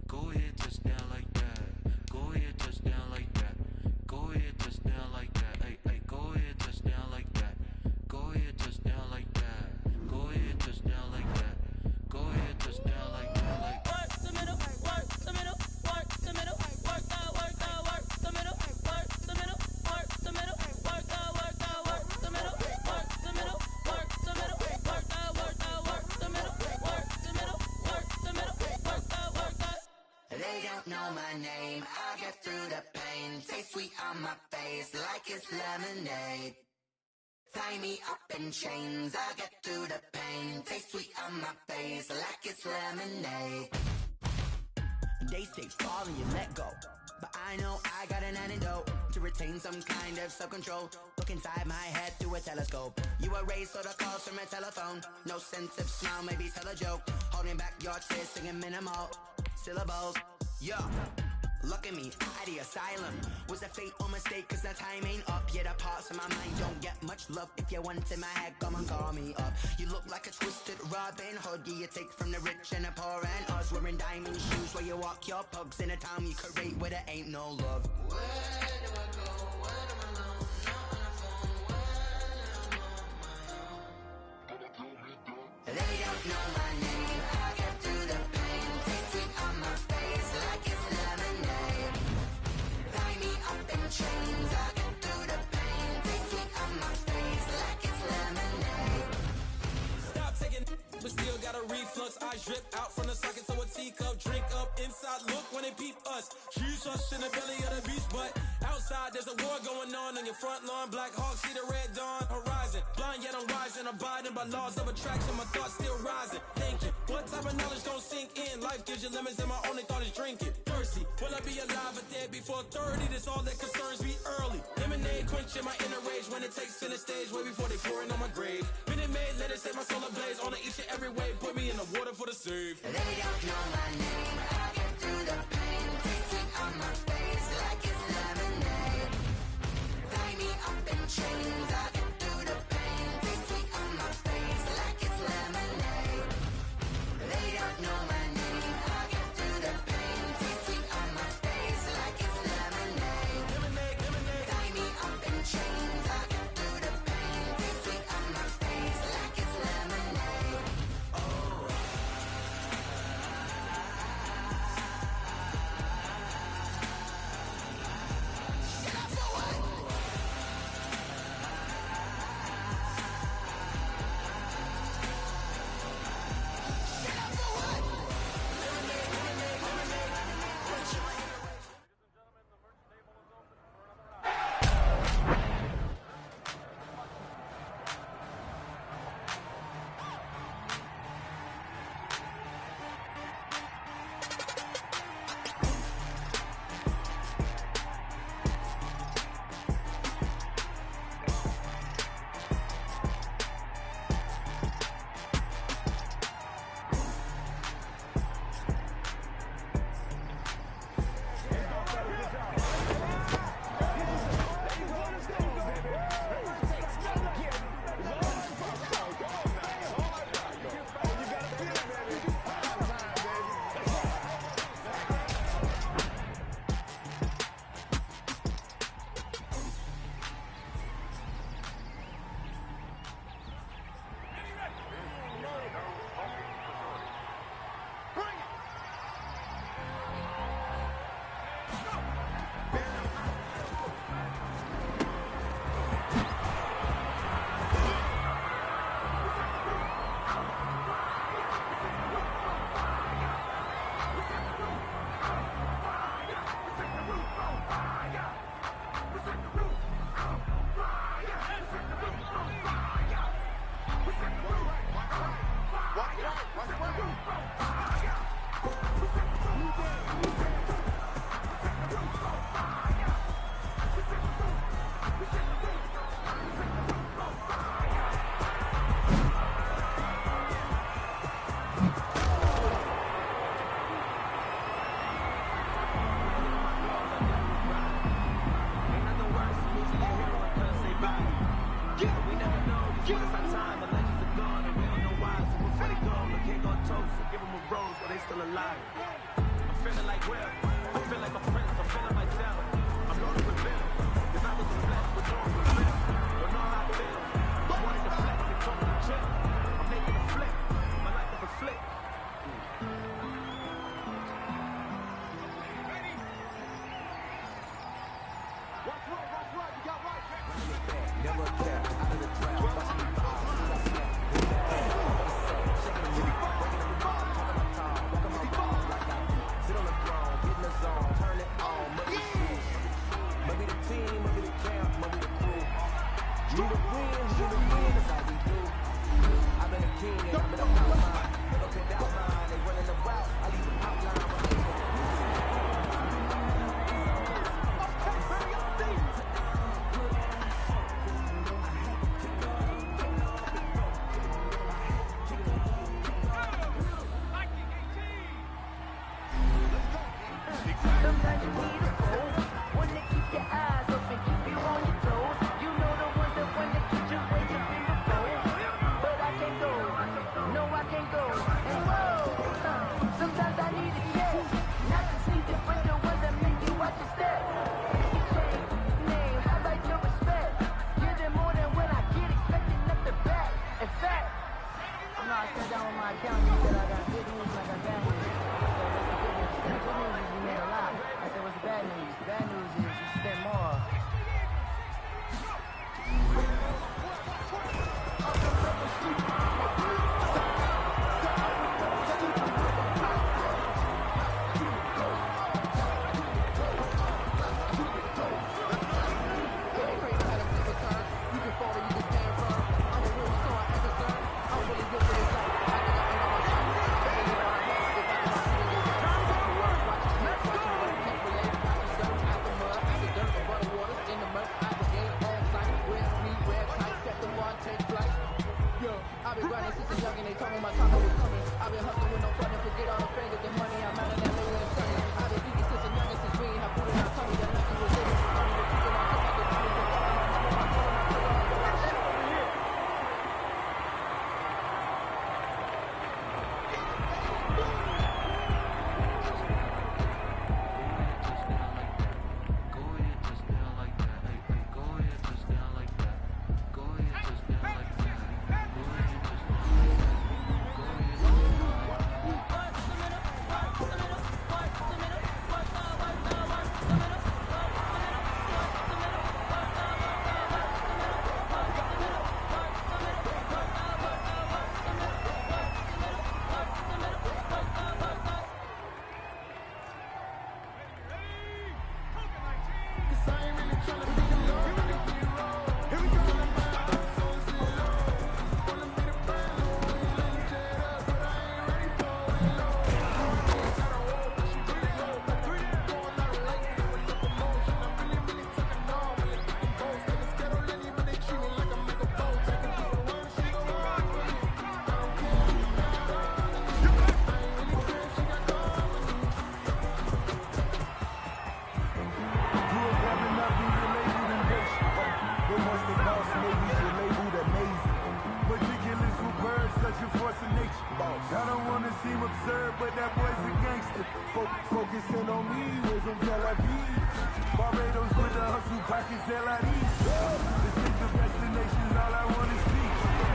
Go ahead, touchdown like that. Go ahead, touchdown like that. Go ahead, touchdown like that. Hey, hey, go ahead, touchdown like that. Go ahead, touchdown like that. Go ahead, touchdown like that. Go ahead, touchdown like that. Like work the middle, work the middle, work the middle, work the middle, work the middle, work the middle, work the middle, work the middle, work the middle, work the middle, work the middle, work the middle, work the middle. They don't know my name, I get through the pain. Taste sweet on my face like it's lemonade. Tie me up in chains, I get through the pain. Taste sweet on my face like it's lemonade. They say fall and you let go, but I know I got an antidote to retain some kind of self-control. Look inside my head through a telescope. You erase all the calls from a telephone. No sense of smile, maybe tell a joke. Holding back your tears, singing minimal syllables. Yeah, Look at me, at the asylum. Was a fate or mistake, cause the time ain't up. Yeah, the parts of my mind don't get much love. If you want in my head, come and call me up. You look like a twisted Robin Hood. Yeah, you take from the rich and the poor and us. Wearing diamond shoes where you walk your pugs in a town you create where there ain't no love. Where do I go? When I'm alone? Not on the phone. When I'm on my own. They don't know my name. I get through the pain. Taste sweet on my face like it's lemonade. Tie me up in chains. I get through the pain. Taste sweet on my face like it's lemonade. Stop taking, but still got a reflux. Eyes drip out from the socket to a teacup. Drink up inside, look when they peep us. Choose us in the belly of the beast, but outside there's a war going on your front lawn. Black Hawk, see the red dawn horizon. Blind yet I'm rising, abiding by laws of attraction. My thoughts still rising. Thinking, what type of knowledge don't sink in? Life gives you lemons and my only thought is drinking. Thirsty, will I be alive or dead before 30? That's all that concerns me early. Lemonade quenching my inner rage when it takes center stage way before they pour it on my grave. Minute Maid, let it set my soul ablaze on each and every way. Put me in the water for the save. They don't know my name. I get through the pain. Taste sweet on my face like it's lemonade. Tie me up in chains. I get through the pain. Taste sweet on my face like it's lemonade. They don't know my name. I get through the pain. Taste sweet on my face like it's lemonade. Lemonade, lemonade. Tie me up in chains. I get through the pain. Taste sweet on my face like it's lemonade. Oh. Shut up for what? Shut up for what? Lemonade, lemonade, lemonade. Quenching my inner rage. Who the win, that's how we do. sat down with my accountant. He said I got good news and I got bad news. I said, what's the good news? The good news is you made a lot. I said, what's the bad news? The bad news is you spent more. I've been grinding since a young and they told me my time was coming. I've been hustling with no fun and forget all the fingers and money. I'm out of that later and sunny. I've been eating since a young and since we ain't have food in our tummy. That nothing was living for money. We're keeping our cup like a money. I don't wanna seem absurd, but that boy's a gangster. Focusing on me, we're from Tel Aviv. Barbados with the hustle pockets, LID. This is the destination, all I wanna see.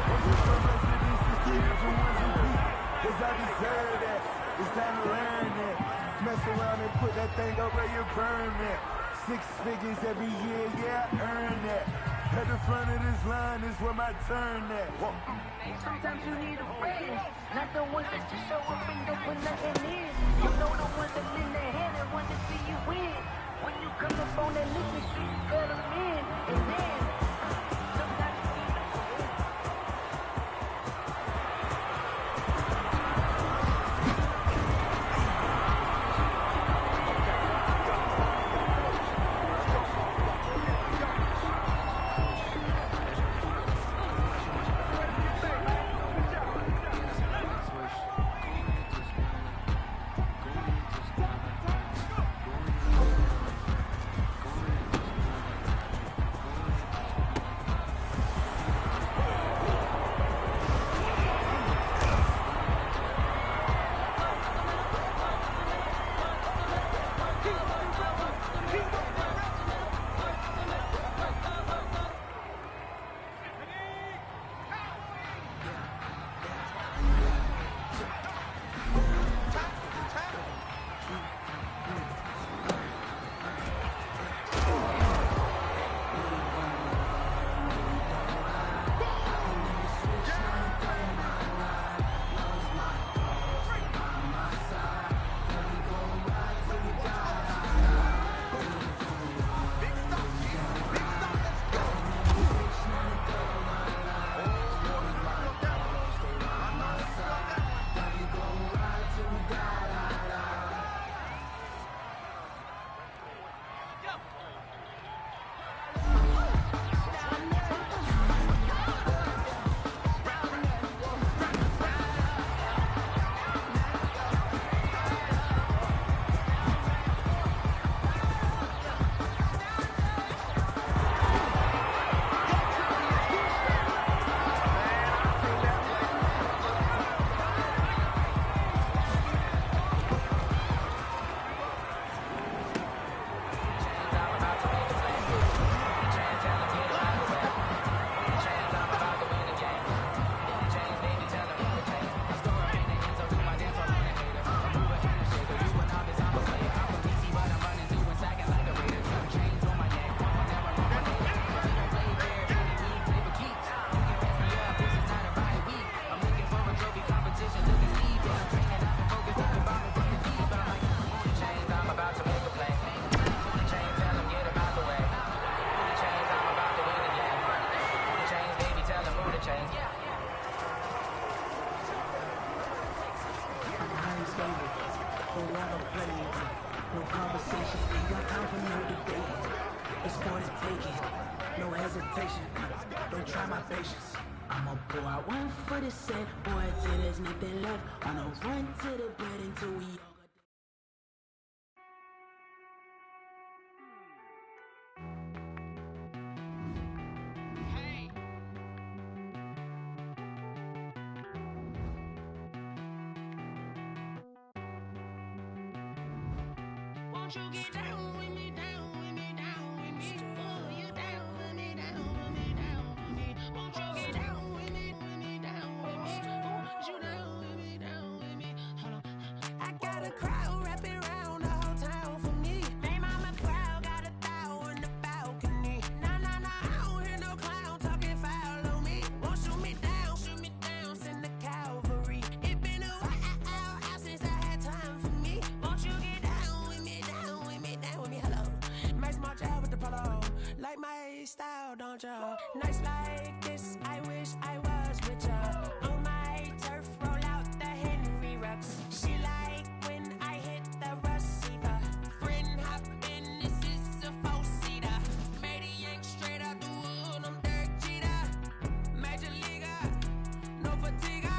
Working for residents, the students and ones who beat. Cause I deserve that, it's time to learn that. Mess around and put that thing over your permit. 6 figures every year, yeah, I earn that. At the front of this line is where my turn at. Sometimes you need a friend, not the ones that just show up and don't put nothing in. You know the ones that lend their hand and want to see you win. When you come up on that list, make sure you cut them in. And then, sometimes you need a friend. y'all don't play it. No conversation, ain't got time for no debate. It's for the taking, no hesitation. Don't try my patience. I'ma pour out one for the set, boy, till there's nothing left. On a run to the bed until we all got. Won't you get down with me, down with me, down with me? Oh, you down with me, down with me, down with me. Won't you get down with me, down with me? Oh, you down with me, down with me? Hold on. I got a crowd wrapping around the whole town for me. They mama crowd got a thou in the balcony. Nah, nah, nah, I don't hear no clown talking foul on me. Won't shoot me down, send the cavalry. It been a while since I had time for me. Won't you get down with me, down with me, down with me? Hello. Nice march out with the polo. Like my style, don't ya? Nice like this, I wish I was with ya. On my turf, roll out the Henry Rux. She like when I hit the receiver. Friend hop in, this is a four-seater. Made a yank straight out the wood, I'm Derek Jeter. Major leaguer, no fatigue.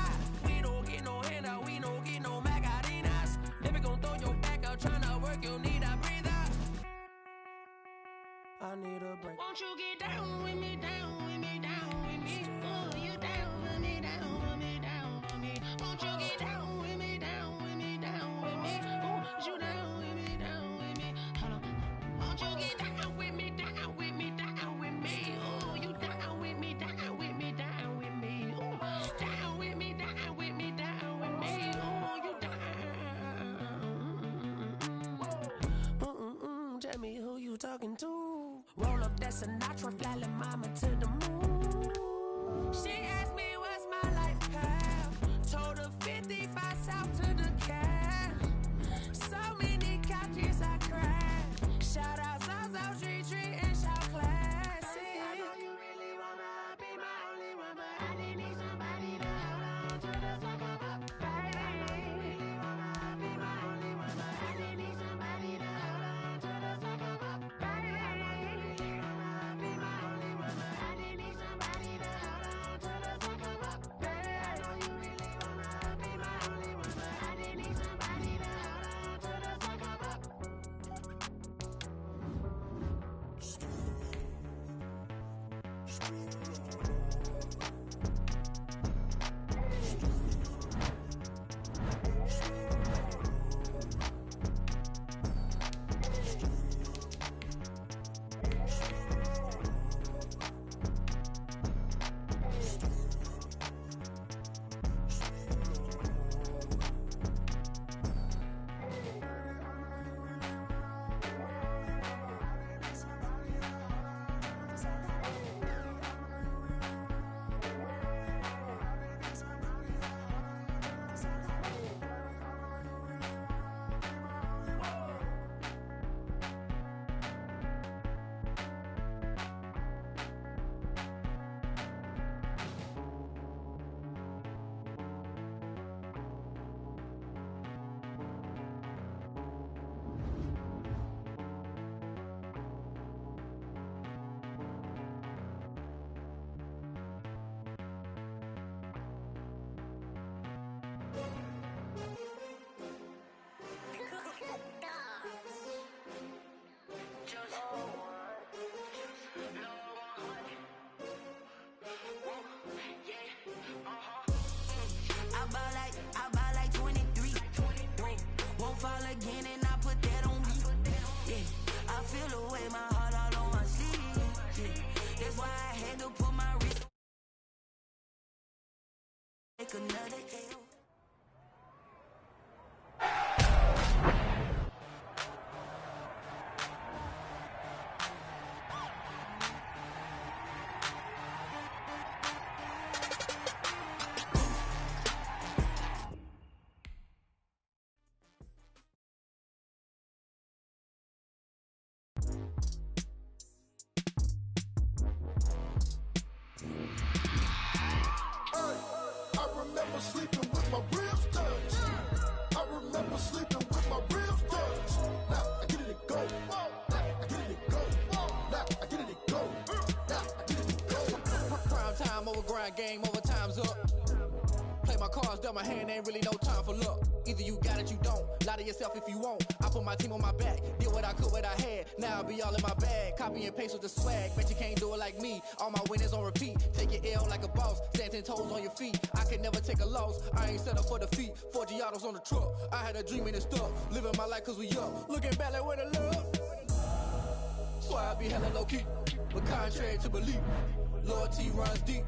We don't get no handout, we don't get no Macarinas. Never gon' throw your back out, tryna work, you need a breather. I need a break. Won't you get down with me, down with me, down with me? Oh, you down with me, down with me, down with me? Won't you get down with me, down with me, down with me? Oh, you down with me, down with me? Hold on. Won't you get down with me, down with me, down with me? Oh, you down with me, down with me, down with me? Oh, down with me, down with me, down with me? Oh, you down? Tell me who you talking to. Roll up that Sinatra, fly la mama to the moon. She asked me what's my life path. Told her 55 south to the cab. So many couches I cried. Shout out South Street Tree and shout classic. I know you really wanna be my only one, but I didn't need somebody to hold on to the second up. Baby, I know you really wanna be my only one, but I didn't need somebody to hold on to the second up. Baby, I know you really wanna be my only one, but I didn't need around, game over, time's up. Play my cards, dealt my hand, ain't really no time for luck. Either you got it, you don't. Lie to yourself if you won't. I put my team on my back, did what I could, what I had. Now I'll be all in my bag, copy and paste with the swag. Bet you can't do it like me. All my winners on repeat. Take your L like a boss, stand 10 toes on your feet. I can never take a loss. I ain't set up for defeat. 4 Giottos on the truck. I had a dream and it stuck. Living my life cause we up. Looking back like where the love. Swear I be hella low key, but contrary to belief, loyalty runs deep.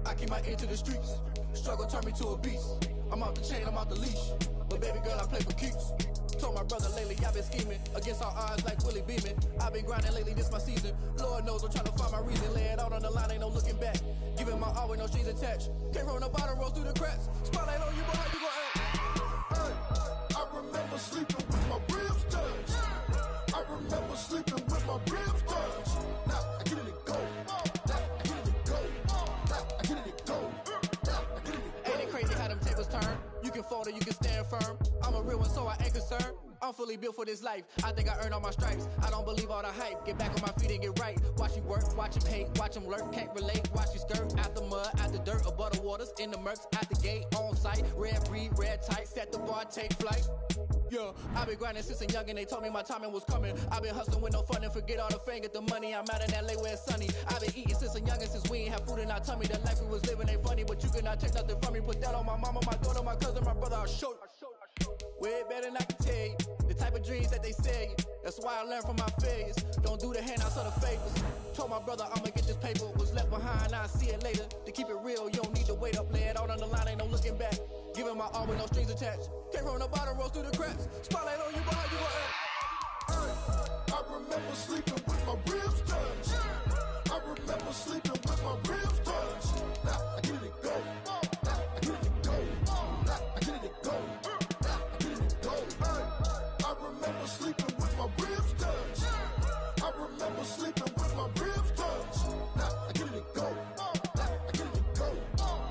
I keep my ear to the streets. Struggle turned me to a beast. I'm off the chain, I'm off the leash. But baby girl, I play for keeps. Told my brother lately, I've been scheming against all odds like Willie Beeman. I've been grinding lately, this my season. Lord knows I'm trying to find my reason. Lay it out on the line, ain't no looking back. Giving my all with no strings attached. Came from the bottom, rose through the cracks. Spotlight on you, but how you gon' act? Hey, I remember sleeping with my ribs touched. I remember sleeping with my ribs touched. Now I get it and go. Now I get it and go. Now I get it and go. Ain't it crazy how them tables turn? You can fold or you can stand firm. I'm a real one, so I ain't concerned. I'm fully built for this life. I think I earned all my stripes. I don't believe all the hype. Get back on my feet and get right. Watch you work, watch him hate, watch him lurk. Can't relate, watch you skirt. Out the mud, out the dirt, above the waters, in the murks, out the gate, on site. Red breed, red tight, set the bar, take flight. Yeah, I've been grinding since a youngin', they told me my timing was coming. I've been hustling with no fun and forget all the fame, get the money. I'm out in LA where it's sunny. I've been eating since a youngin', since we ain't have food in our tummy. The life we was living ain't funny, but you cannot take nothing from me. Put that on my mama, my daughter, my cousin, my brother, I'll show you. Way better than I can tell you. The type of dreams that they sell you. That's why I learned from my failures. Don't do the handouts or the favors. Told my brother I'ma get this paper. Was left behind, I'll see it later. To keep it real, you don't need to wait up. Lay it out on the line, ain't no looking back. Giving my all with no strings attached. Came from the bottom, rose through the cracks. Spotlight on you, but how you gon' act? Hey, I remember sleeping with my ribs touched. I remember sleeping with my ribs touched. Now I get it and go. Now I get it and go. Now I get it and go. Now I get it and go. Hey, I remember sleeping with my ribs touched. I remember sleeping with my ribs touched. Now I get it and go. Now I get it and go.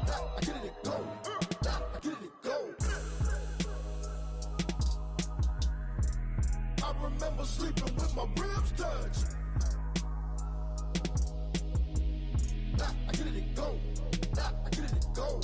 Now I get it and go. Now I get it and go. I remember sleeping with my ribs touched. Now I get it and go. Now I get it and go.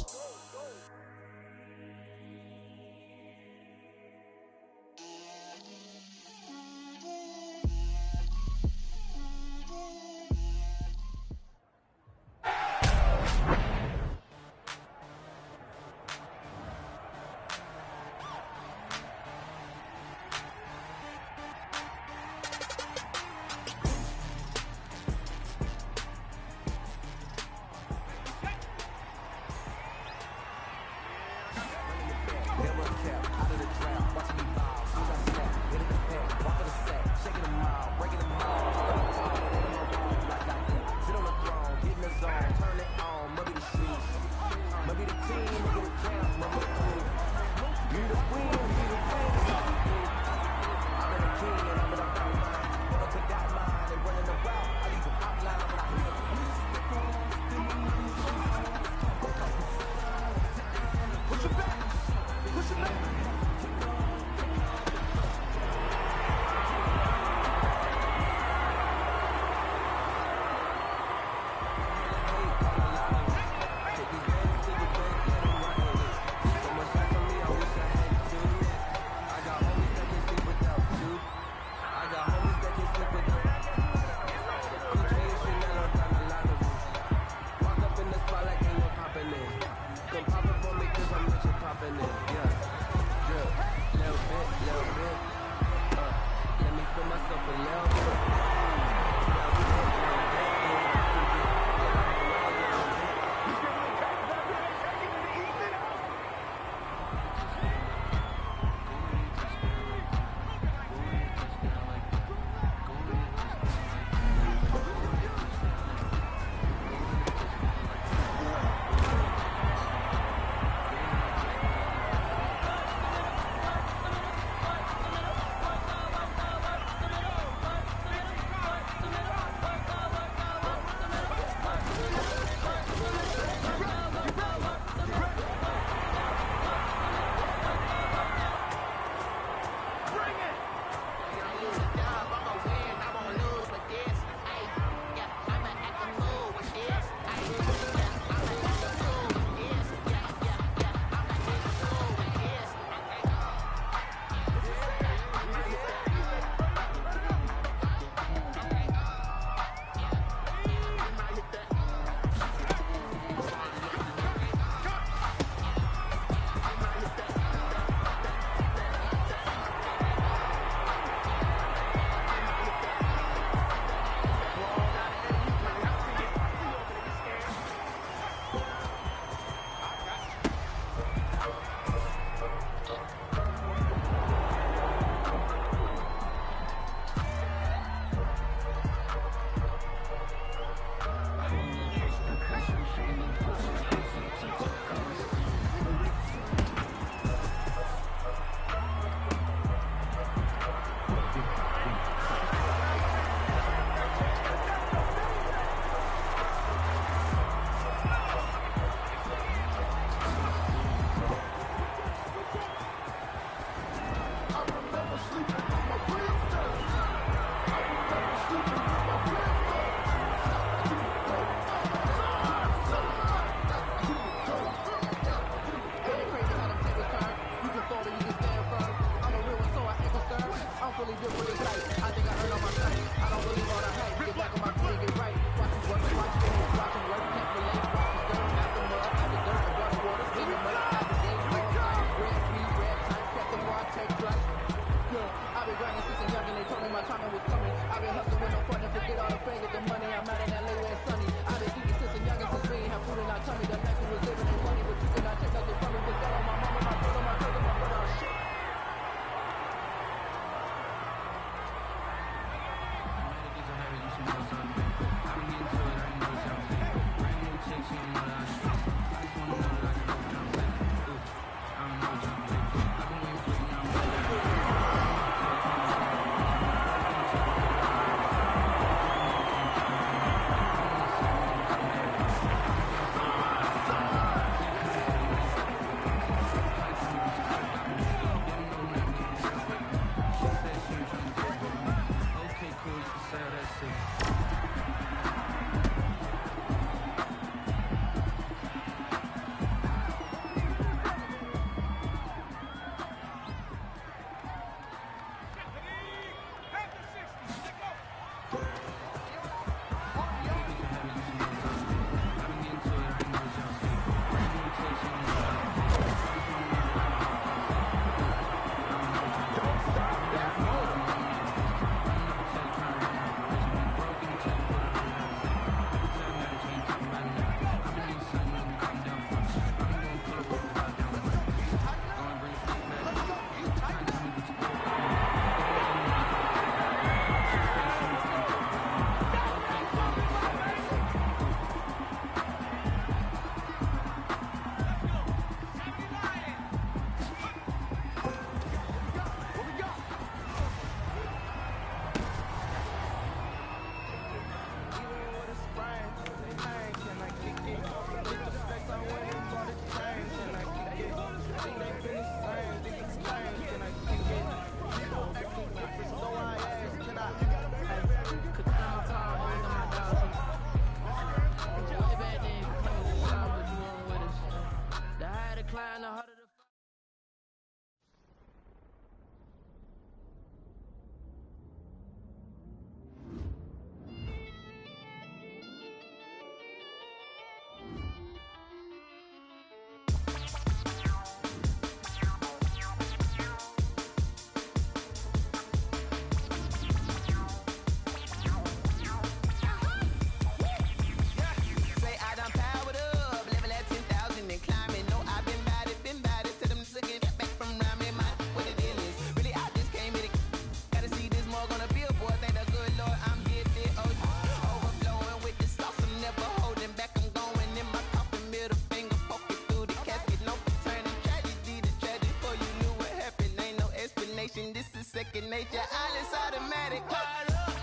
second nature. All is automatic. Caught up.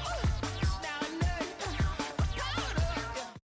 Now I'm nothing. Caught up.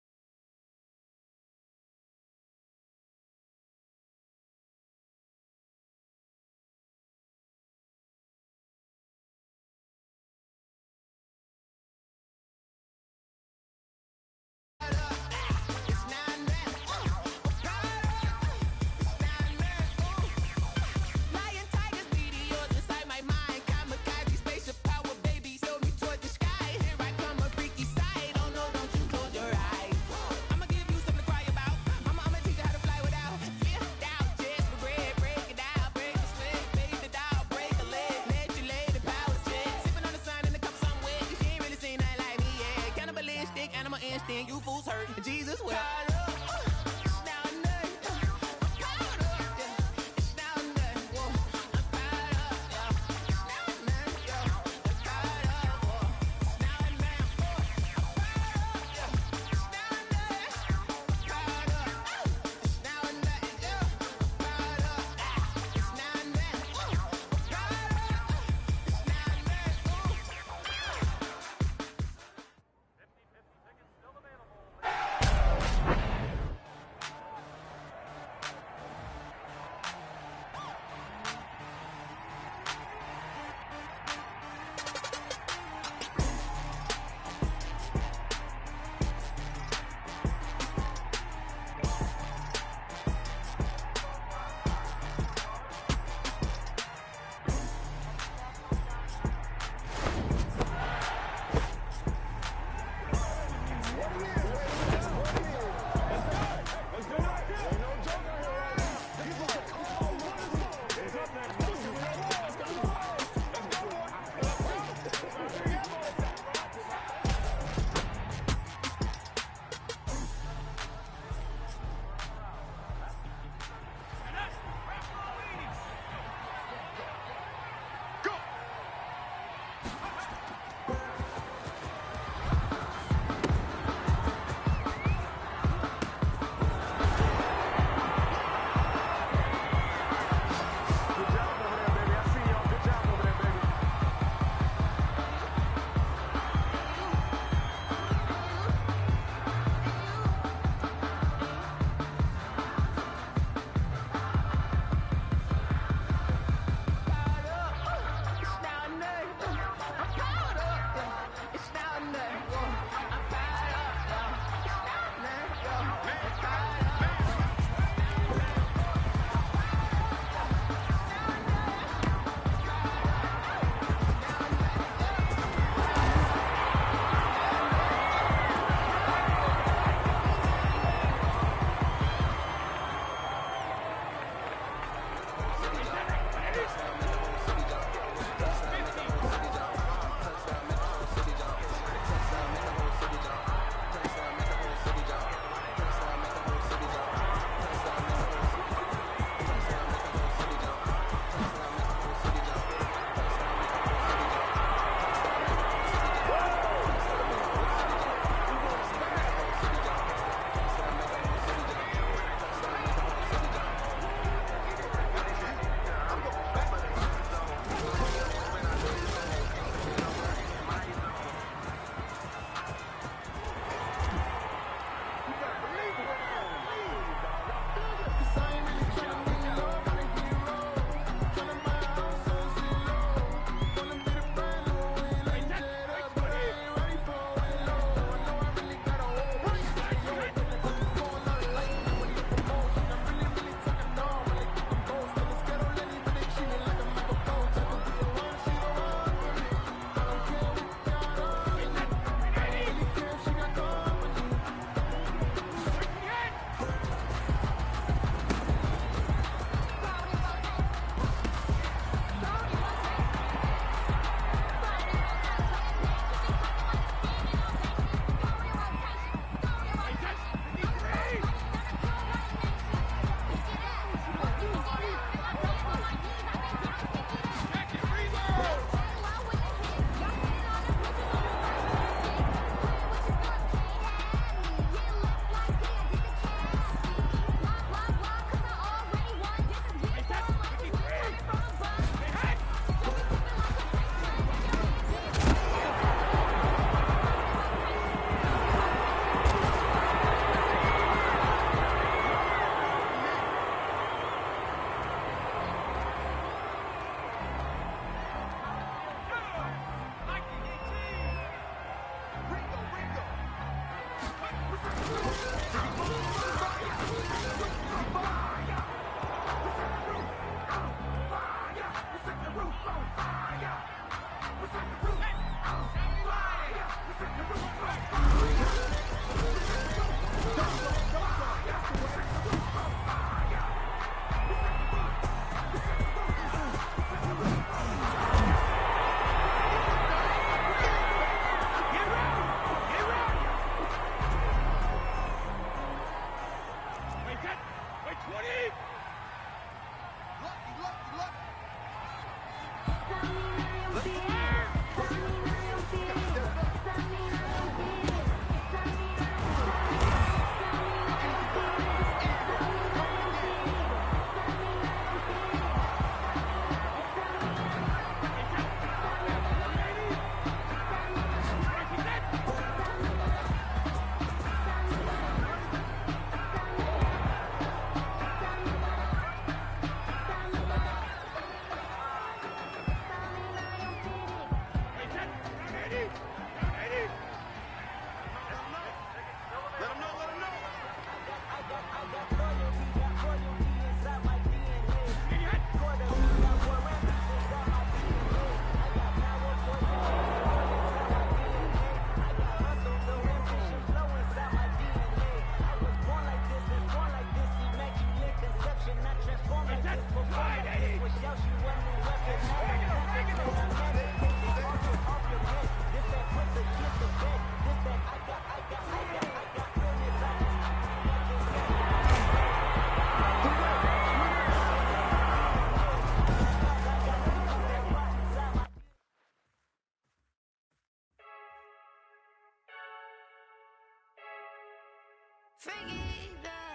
Animal instinct, you fools hurt. Jesus will.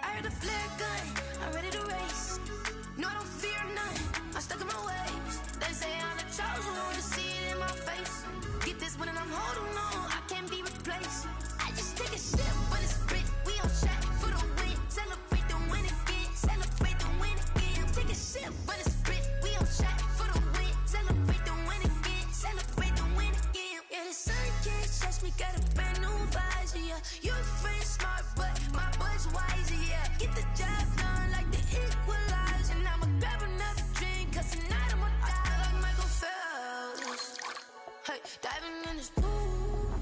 I heard a flare gun, I'm ready to race. No, I don't fear none, I'm stuck in my ways. They say I'm the chosen one, see it in my face. Get this one and I'm holding on, I can't be replaced. I just take a sip, but it's grit. We on track for the win, celebrate the win again, celebrate the win again. Take a sip, but it's grit. We on track for the win, celebrate the win again, celebrate the win again. Yeah, the sun can't touch me, got a brand new visor. Yeah, your friend smart, but my bud's wiser. Yeah, get the job done like the equalizer. And I'ma grab another drink, cause tonight I'ma die like Michael Phelps. Hey, diving in this pool,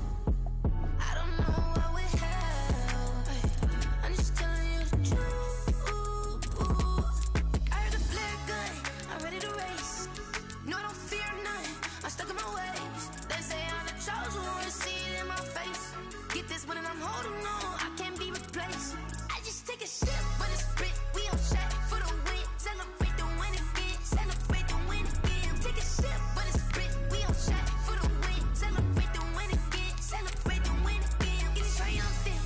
I don't know what would help. Hey, I'm just telling you the truth. I heard a flare gun, I'm ready to race. No, I don't fear none, I'm stuck in my ways. They say I'm the chosen one, see it in my face. Get this one and I'm holding on, I can't be replaced. I just take a sip, but it's grit. We on track for the win, celebrate the win again, celebrate the win again. Take a sip, but it's grit. We on track for the win, celebrate the win again, celebrate the win again. Get triumphant,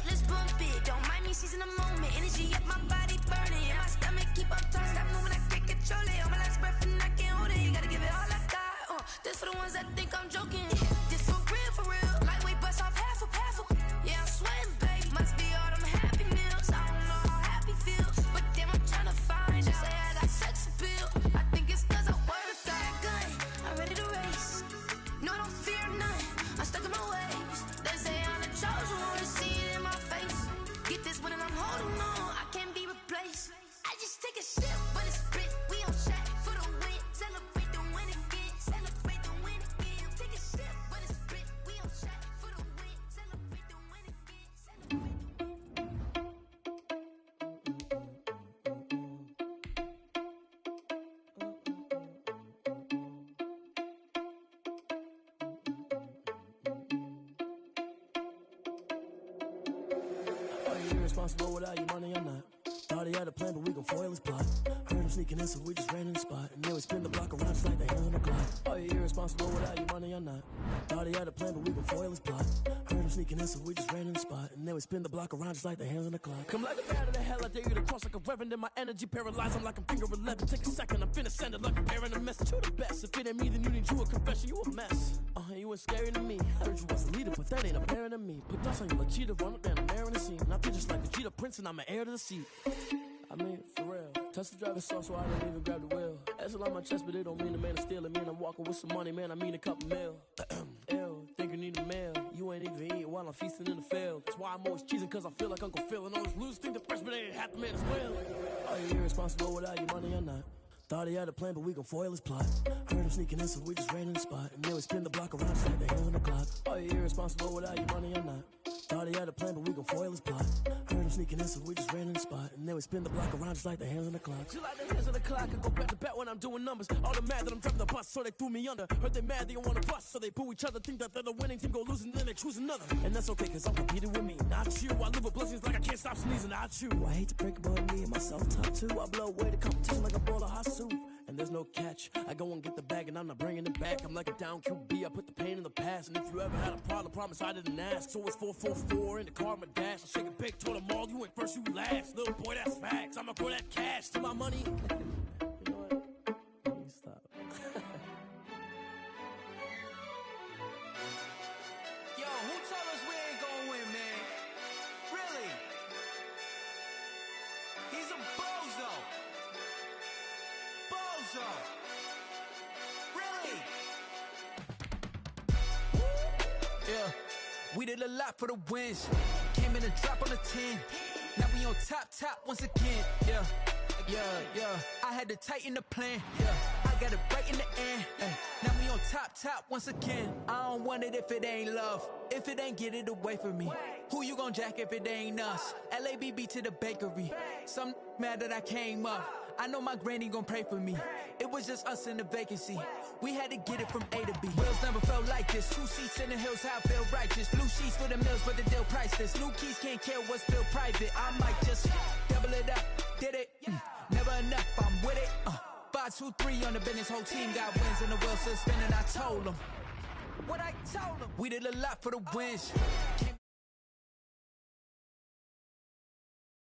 let's bump it. Don't mind me seizing the moment, energy up my body burning. And my stomach keep up tossed, stop moving, I can't control it. On my last breath and I can't hold it. You gotta give it all I got. This for the ones that think I'm joking. This for real, for real. Lightweight bust off half a. Yeah, I'm sweating, babe. Must be all them happy meals. I don't know how happy feels, but damn, I'm tryna find you. Say I got sex appeal. I think it's cause I wear a fire gun. I'm ready to race. No, I don't fear none. I'm stuck in my ways. They say I'm the chosen one, see it in my face. Get this one and I'm holding on, I can't be replaced. I just take a sip, but it's grit. We on track for the win, celebrate the win again, celebrate the win again. Take a sip, but it's grit. We on track for the win, celebrate the win again, celebrate. Are you irresponsible without your money or not? Thought he had a plan, but we gon' foil his plot. Heard him sneaking in, so we just ran in the spot. And then we spin the block around just like the hands on the clock. Are you irresponsible without your money or not? Thought he had a plan, but we gon' foil his plot. Heard him sneaking in, so we just ran in the spot. And then we spin the block around just like the hands on the clock. Come like a bat of the hell, I dare you to cross like a reverend. In my energy paralyzed, I'm like I'm finger 11. Take a second, I'm finna send it like I'm bearing a message. You the best, if it ain't me, then you need you a confession. You a mess. You ain't scary to me. Heard you was a leader, but that ain't apparent to me. Put dust on you like cheetah, run up down the air in the scene. I feel just like the Vegeta Prince, and I'm an heir to the seat. I mean, for real. Touch the driver's soft, so I don't even grab the wheel. That's on my chest, but it don't mean the man is stealing. Mean I'm walking with some money, man. I mean a couple mil. Ew, think you need a meal. You ain't even eating while I'm feasting in the field. That's why I'm always cheesing, cause I feel like Uncle Phil. And all those losers think the freshman ain't half the man as well. Are you irresponsible without your money or not? Thought he had a plan, but we gon' foil his plot. Heard him sneaking in, so we just ran in the spot. And then we spin the block around just like the hands on the clock. Are you irresponsible without your money or not? Thought he had a plan, but we gon' foil his plot. Heard him sneaking in, so we just ran in the spot. And then we spin the block around just like the hands on the clock. Just like the hands on the clock, I go back to back when I'm doing numbers. All the mad that I'm driving the bus, so they threw me under. Heard they mad, they don't wanna bust, so they boo each other. Think that they're the winning team, go losing, then they choose another. And that's okay, cause I'm competing with me, not you. I live with blessings like I can't stop sneezing, not you. I hate to break it, but me and myself top two. I blow away the competition like a bowl of hot soup. And and there's no catch. I go and get the bag and I'm not bringing it back. I'm like a down QB, I put the pain in the past. And if you ever had a problem, promise I didn't ask. So it's 444 in the car, my dash. I shake a big, told them all, you ain't first, you last. Little boy, that's facts. I'ma grow that cash to my money. You know what? Let me stop. Yo, who told us we ain't gonna win, man? Really? He's a bozo. Bozo. Really? Yeah, we did a lot for the wins. Came in a drop on the 10. Now we on top once again. Yeah. I had to tighten the plan. Yeah, I got it right in the end. Now we on top once again. I don't want it if it ain't love. If it ain't, get it away from me. Who you gon' jack if it ain't us? LABB to the bakery. Some mad that I came up. I know my granny gon' pray for me. It was just us in the vacancy. We had to get it from A to B. Wheels never felt like this. 2 seats in the hills, how I feel righteous. Blue sheets for the mills, but the deal priceless. New keys can't care what's still private. I might just double it up. Did it? Never enough, I'm with it. 5, 2, 3 on the business. Whole team got wins and the wheels still spinning. I told them what I told them. We did a lot for the wins.